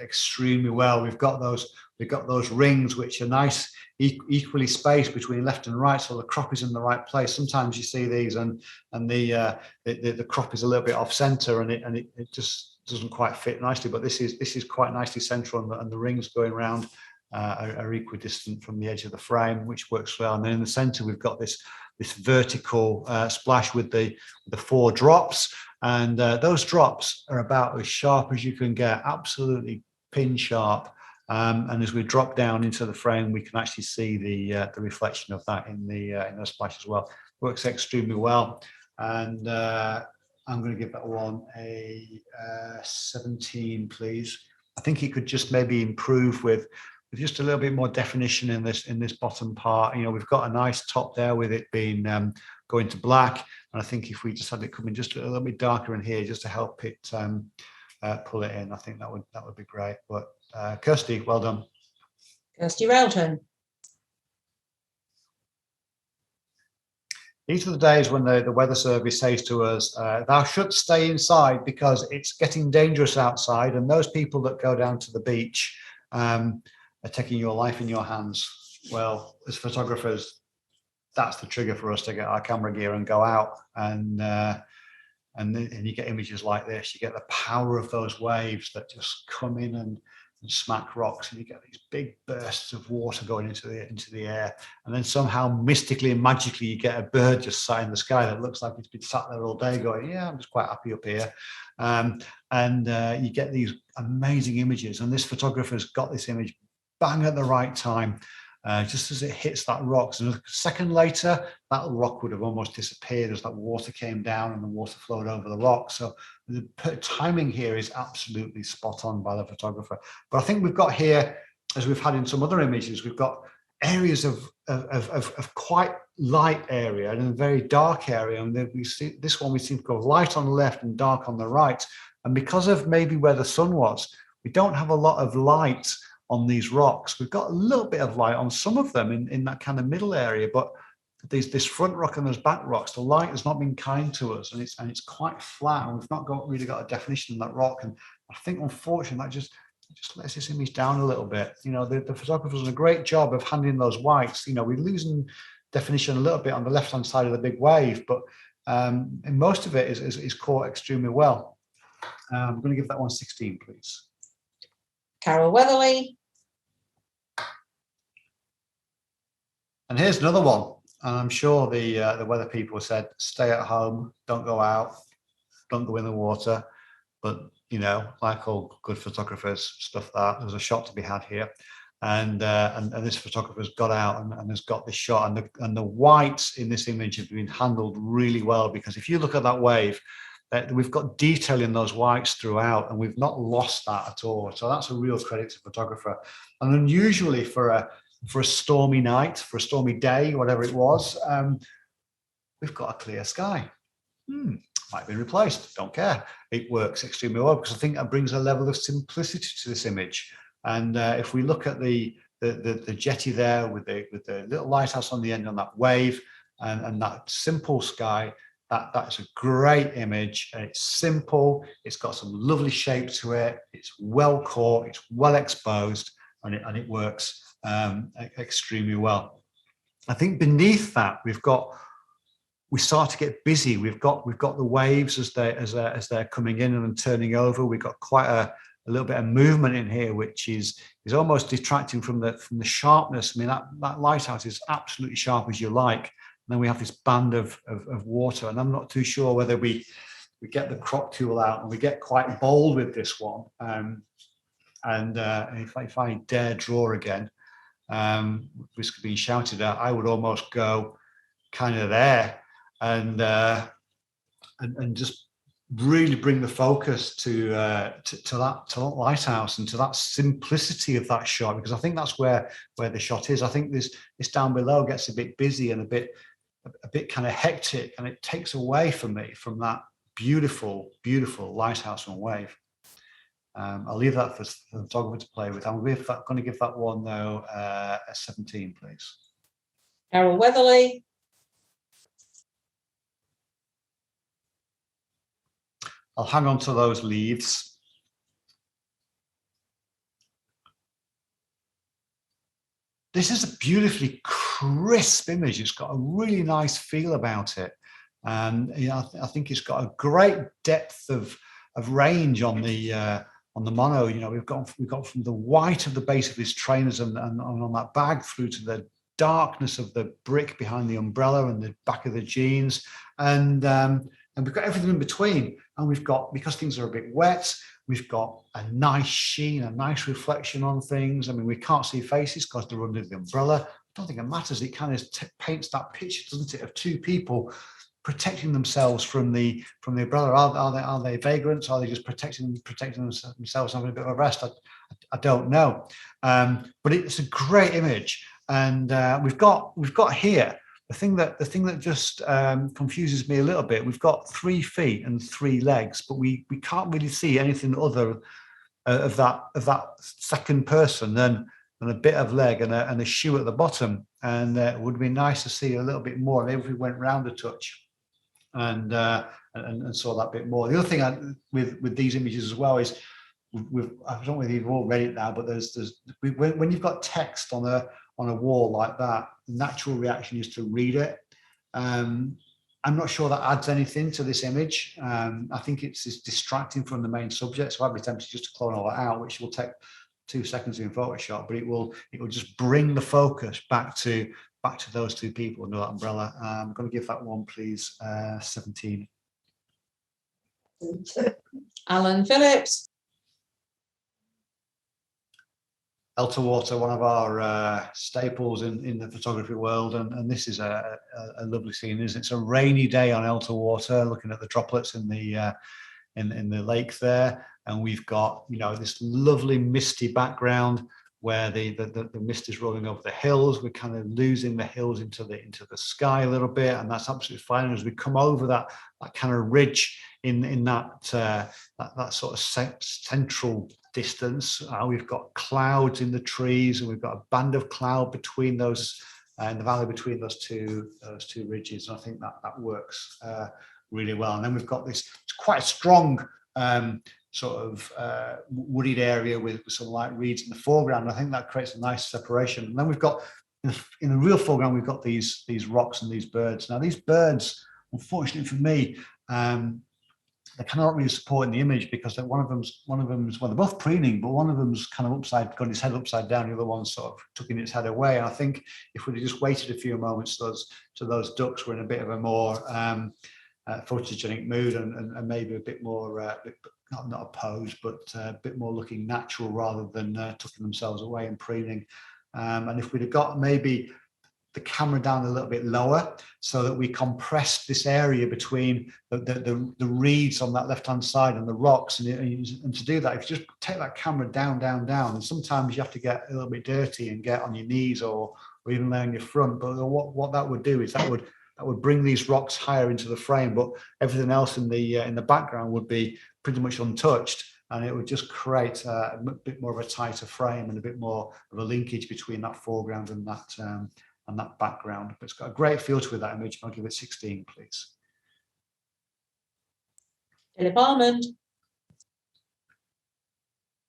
extremely well. We've got those rings which are nice, equally spaced between left and right, so the crop is in the right place. Sometimes you see these, and the crop is a little bit off center, and it just doesn't quite fit nicely. But this is quite nicely central, and the rings going around are equidistant from the edge of the frame, which works well. And then in the center, we've got this vertical splash with the 4 drops, and those drops are about as sharp as you can get, absolutely pin sharp. And as we drop down into the frame, we can actually see the reflection of that in the splash as well. Works extremely well, and I'm going to give that one a 17, please. I think it could just maybe improve with just a little bit more definition in this bottom part. You know, we've got a nice top there with it being going to black, and I think if we just had it coming just a little bit darker in here, just to help it pull it in, I think that would be great. But Kirsty, well done. Kirsty Railton. These are the days when the weather service says to us, thou should stay inside because it's getting dangerous outside, and those people that go down to the beach are taking your life in your hands. Well, as photographers, that's the trigger for us to get our camera gear and go out, and you get images like this. You get the power of those waves that just come in and smack rocks, and you get these big bursts of water going into the air, and then somehow mystically and magically you get a bird just sat in the sky that looks like it's been sat there all day going, yeah, I'm just quite happy up here. And you get these amazing images, and this photographer's got this image bang at the right time, just as it hits that rock. And a second later, that rock would have almost disappeared as that water came down and the water flowed over the rock. So the timing here is absolutely spot on by the photographer. But I think we've got here, as we've had in some other images, we've got areas of quite light area and a very dark area. And then we see this one, we seem to go light on the left and dark on the right. And because of maybe where the sun was, we don't have a lot of light on these rocks. We've got a little bit of light on some of them in that kind of middle area, but this front rock and those back rocks, the light has not been kind to us, and it's quite flat, and we've not really got a definition in that rock. And I think, unfortunately, that just lets this image down a little bit. You know, the photographer's done a great job of handling those whites. You know, we're losing definition a little bit on the left-hand side of the big wave, but and most of it is caught extremely well. I'm going to give that one 16, please. Carol Weatherly. And here's another one. And I'm sure the weather people said, stay at home, don't go out, don't go in the water. But, you know, like all good photographers, stuff that there's a shot to be had here. And this photographer's got out and has got this shot. And the whites in this image have been handled really well, because if you look at that wave, we've got detail in those whites throughout, and we've not lost that at all. So that's a real credit to the photographer. And unusually for a stormy night, for a stormy day, whatever it was, we've got a clear sky. Might be replaced, don't care. It works extremely well, because I think that brings a level of simplicity to this image. And if we look at the jetty there with the little lighthouse on the end on that wave, and that simple sky, that's a great image. And it's simple, it's got some lovely shape to it, it's well caught, it's well exposed, and it works extremely well. I think beneath that we start to get busy. We've got the waves as they're coming in and turning over. We've got quite a little bit of movement in here, which is almost detracting from the sharpness. I mean, that lighthouse is absolutely sharp as you like. And then we have this band of water, and I'm not too sure whether we get the crop tool out and we get quite bold with this one. And if I dare draw again, risk of being shouted at, I would almost go kind of there and just really bring the focus to that lighthouse and to that simplicity of that shot, because I think that's where the shot is. I think this down below gets a bit busy and a bit kind of hectic, and it takes away from me from that beautiful lighthouse and wave. I'll leave that for the photographer to play with. I'm going to give that one, though, a 17, please. Carol Weatherly. I'll hang on to those leaves. This is a beautifully crisp image. It's got a really nice feel about it. And I think it's got a great depth of range on the mono. We've got from the white of the base of his trainers and on that bag through to the darkness of the brick behind the umbrella and the back of the jeans, and we've got everything in between. And we've got, because things are a bit wet, we've got a nice sheen, a nice reflection on things. I mean, we can't see faces because they're under the umbrella. I don't think it matters. It kind of paints that picture, doesn't it, of two people protecting themselves from the umbrella. Are they vagrants? Are they just protecting themselves, having a bit of a rest? I don't know. But it's a great image, and we've got here the thing that just confuses me a little bit. We've got 3 feet and 3 legs, but we can't really see anything other of that second person than a bit of leg and a shoe at the bottom. And it would be nice to see a little bit more. Maybe if we went round a touch and saw that bit more. The other thing with these images as well is, I don't know whether you've all read it now, but when you've got text on a wall like that, the natural reaction is to read it. I'm not sure that adds anything to this image. I think it's distracting from the main subject, so I'd be tempted just to clone all that out, which will take 2 seconds in Photoshop, but it will just bring the focus back to those 2 people under that umbrella. I'm going to give that one, please, 17. Alan Phillips. Elter water, one of our staples in the photography world, and this is a lovely scene. It's a rainy day on Elter water, looking at the droplets in the lake there, and we've got this lovely misty background where the mist is rolling over the hills. We're kind of losing the hills into the sky a little bit, and that's absolutely fine. And as we come over that kind of ridge in that sort of central distance, we've got clouds in the trees, and we've got a band of cloud between those in the valley between those two ridges. And I think that works really well. And then we've got this, it's quite a strong sort of wooded area with some light reeds in the foreground. I think that creates a nice separation. And then we've got in the real foreground, we've got these rocks and these birds. Now these birds, unfortunately for me, they cannot really support in the image, because one of them's well, they're both preening, but one of them's kind of got his head upside down, the other one's sort of tucking its head away. And I think if we'd just waited a few moments, those ducks were in a bit of a more photogenic mood, and maybe a bit more not a pose, but a bit more looking natural rather than tucking themselves away and preening. And if we'd have got maybe the camera down a little bit lower, so that we compressed this area between the reeds on that left-hand side and the rocks, and to do that, if you just take that camera down, and sometimes you have to get a little bit dirty and get on your knees or even lay on your front. But what that would do is that would bring these rocks higher into the frame, but everything else in the background would be pretty much untouched, and it would just create a bit more of a tighter frame and a bit more of a linkage between that foreground and that background. But it's got a great feel to it, that image. I'll give it 16, please. Philip Almond.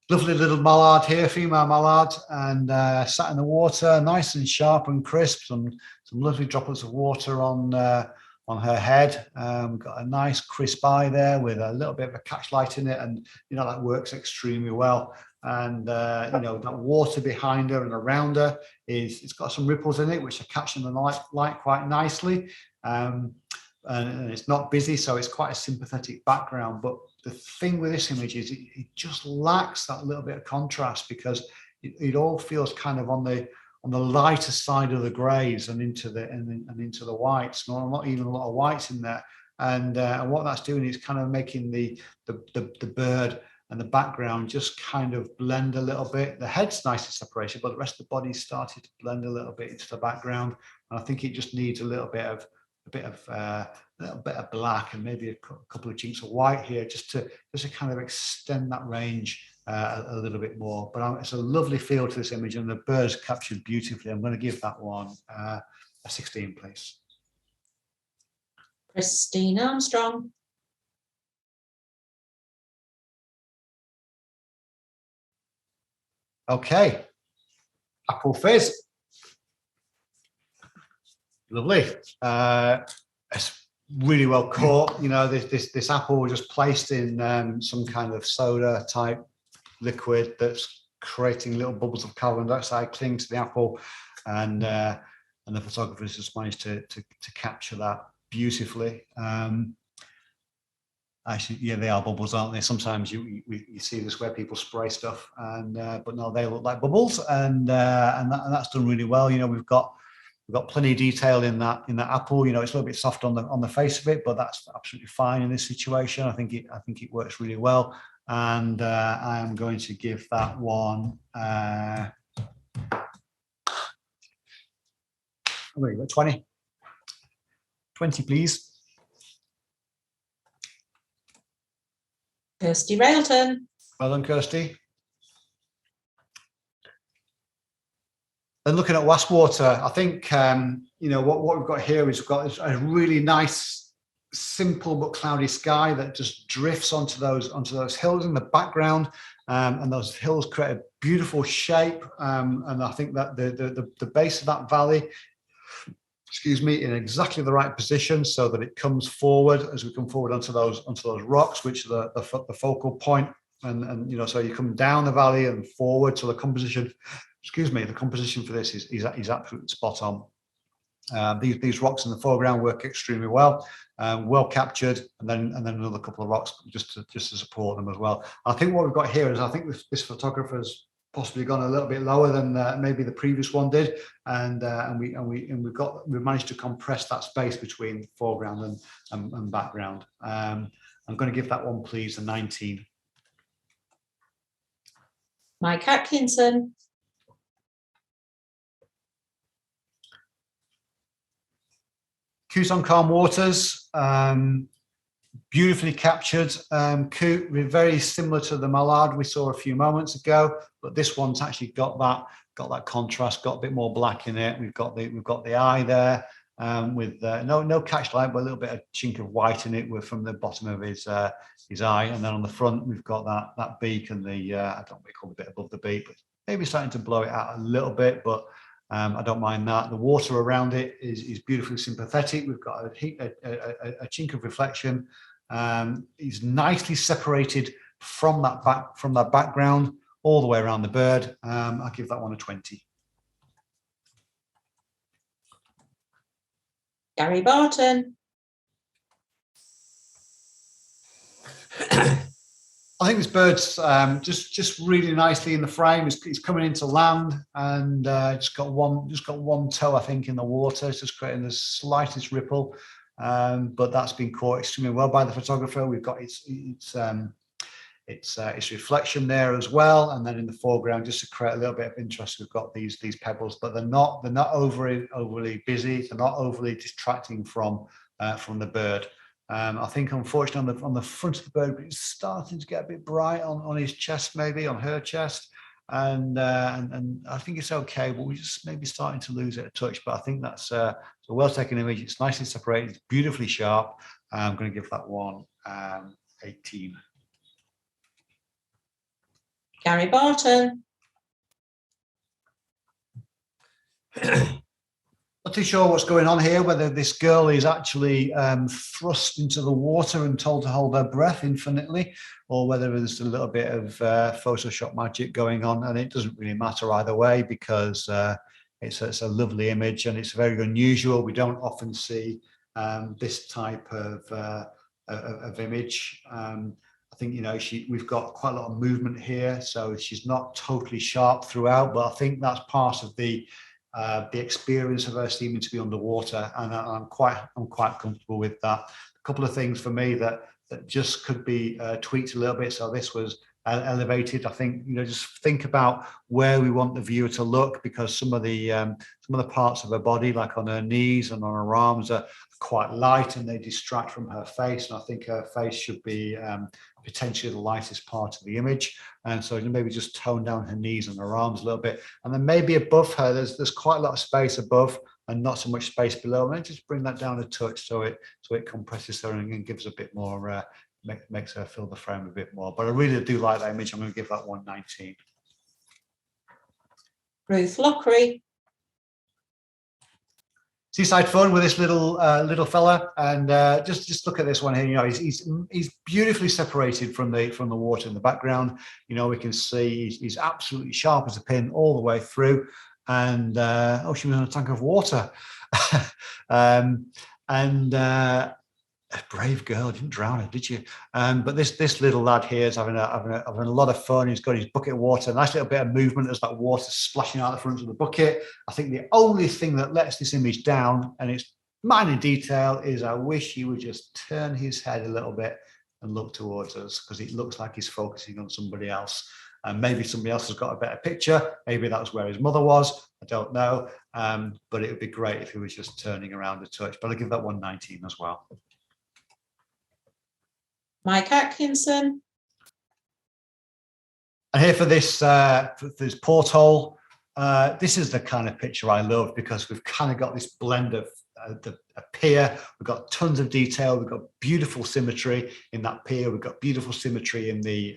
Lovely little mallard here, female mallard, and sat in the water, nice and sharp and crisp. Some lovely droplets of water on her head. Got a nice crisp eye there with a little bit of a catchlight in it, and that works extremely well. And that water behind her and around her it's got some ripples in it, which are catching the light quite nicely. And it's not busy, so it's quite a sympathetic background. But the thing with this image is it just lacks that little bit of contrast, because it all feels kind of on the lighter side of the greys and into the whites. Not even a lot of whites in there. And what that's doing is kind of making the bird and the background just kind of blend a little bit. The head's nicely separated, but the rest of the body's started to blend a little bit into the background. And I think it just needs a little bit of black and maybe a couple of chinks of white here, just to kind of extend that range a little bit more. But it's a lovely feel to this image, and the bird's captured beautifully. I'm going to give that one a 16, please. Christine Armstrong. Okay, apple fizz. Lovely. It's really well caught. You know, this apple was just placed in some kind of soda type liquid that's creating little bubbles of carbon dioxide clinging to the apple, and the photographers just managed to capture that beautifully. Actually, yeah, they are bubbles, aren't they? Sometimes you see this where people spray stuff, and but no, they look like bubbles, and that's done really well. You know, we've got plenty of detail in that apple. You know, it's a little bit soft on the face of it, but that's absolutely fine in this situation. I think it works really well, and I am going to give that one. I'm going to go 20. 20, please. Kirsty Railton. Well done, Kirsty. And looking at Wastwater, I think you know what we've got here is we've got a really nice, simple but cloudy sky that just drifts onto those hills in the background, and those hills create a beautiful shape. And I think that the base of that valley, excuse me, in exactly the right position so that it comes forward as we come forward onto those rocks, which are the focal point. And you know, so you come down the valley and forward. So the composition, excuse me, the composition for this is absolutely spot on. These rocks in the foreground work extremely well, well captured, and then another couple of rocks just to support them as well. I think what we've got here is I think this photographer's possibly gone a little bit lower than maybe the previous one did, and we've managed to compress that space between foreground and background. I'm going to give that one, please, a 19. Mike Atkinson. Coot on calm waters, beautifully captured. Coot, very similar to the mallard we saw a few moments ago, but this one's actually got that contrast, got a bit more black in it. We've got the eye there with no catch light, but a little bit of chink of white in it from the bottom of his eye, and then on the front we've got that beak and the I don't know what we call the bit above the beak, but maybe starting to blow it out a little bit, but I don't mind that. The water around it is beautifully sympathetic. We've got a chink of reflection. It's nicely separated from that background all the way around the bird. I'll give that one a 20. Gary Barton. I think this bird's just really nicely in the frame. It's coming into land, and just got one toe, I think, in the water. It's just creating the slightest ripple, but that's been caught extremely well by the photographer. We've got its reflection there as well, and then in the foreground, just to create a little bit of interest, we've got these pebbles, but they're not overly busy. They're not overly distracting from the bird. I think, unfortunately, on the front of the bird, it's starting to get a bit bright on his chest, maybe on her chest, and I think it's okay, but we're just maybe starting to lose it a touch. But I think that's a well taken image. It's nicely separated, it's beautifully sharp. I'm going to give that one 18. Gary Barton. Not too sure what's going on here, whether this girl is actually thrust into the water and told to hold her breath infinitely, or whether there's a little bit of Photoshop magic going on, and it doesn't really matter either way, because it's a lovely image and it's very unusual. We don't often see this type of image. I think, you know, we've got quite a lot of movement here, so she's not totally sharp throughout, but I think that's part of the experience of her seeming to be underwater, and I'm quite comfortable with that. A couple of things for me that just could be tweaked a little bit. So this was elevated. I think, you know, just think about where we want the viewer to look, because some of the parts of her body, like on her knees and on her arms, are quite light and they distract from her face. And I think her face should be potentially the lightest part of the image, and so maybe just tone down her knees and her arms a little bit, and then maybe above her there's quite a lot of space above and not so much space below, and just bring that down a touch so it compresses her and gives a bit more, makes her fill the frame a bit more. But I really do like that image. I'm going to give that one 19. Ruth Lockery. Seaside fun with this little fella, and just look at this one here. You know, he's beautifully separated from the water in the background. You know, we can see he's absolutely sharp as a pin all the way through. And oh, she was in a tank of water. Brave girl, didn't drown her, did you? But this little lad here is having a lot of fun. He's got his bucket of water, nice little bit of movement as that water splashing out the front of the bucket. I think the only thing that lets this image down, and it's minor detail, is I wish he would just turn his head a little bit and look towards us, because it looks like he's focusing on somebody else. And maybe somebody else has got a better picture. Maybe that was where his mother was. I don't know. But it would be great if he was just turning around a touch. But I'll give that one 19 as well. Mike Atkinson. And here for this porthole, this is the kind of picture I love, because we've kind of got this blend of a pier. We've got tons of detail. We've got beautiful symmetry in that pier. We've got beautiful symmetry in the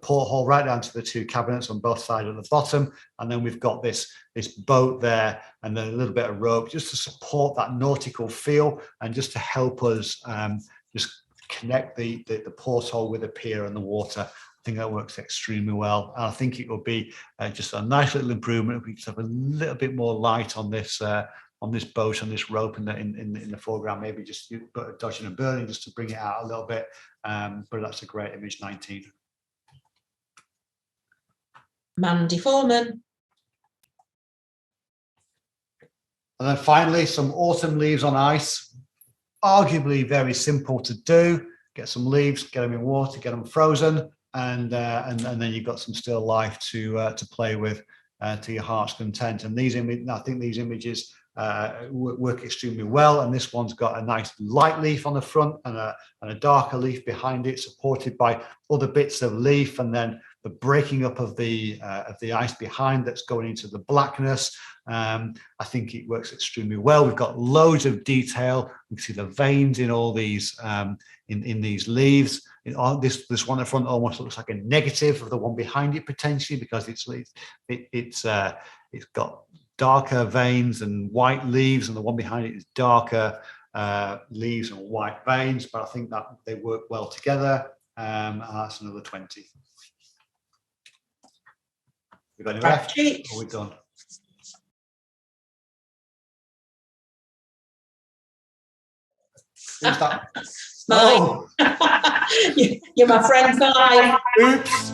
porthole, right down to the two cabinets on both sides of the bottom. And then we've got this boat there, and then a little bit of rope just to support that nautical feel, and just to help us just connect the porthole with the pier and the water. I think that works extremely well. And I think it will be just a nice little improvement if we just have a little bit more light on this boat, on this rope in the foreground, maybe just dodging and burning just to bring it out a little bit. But that's a great image, 19. Mandy Foreman. And then finally, some autumn leaves on ice. Arguably very simple to do. Get some leaves, get them in water, get them frozen, and then you've got some still life to play with to your heart's content. And I think these images work extremely well. And this one's got a nice light leaf on the front and a darker leaf behind it, supported by other bits of leaf, and then the breaking up of the ice behind that's going into the blackness. I think it works extremely well. We've got loads of detail. We can see the veins in all these in these leaves. This one at the front almost looks like a negative of the one behind it potentially, because it's got darker veins and white leaves, and the one behind it is darker leaves and white veins. But I think that they work well together. And that's another 20. We've got any left? Or we're done? Who's that? Oh. You're my friend for life. Oops.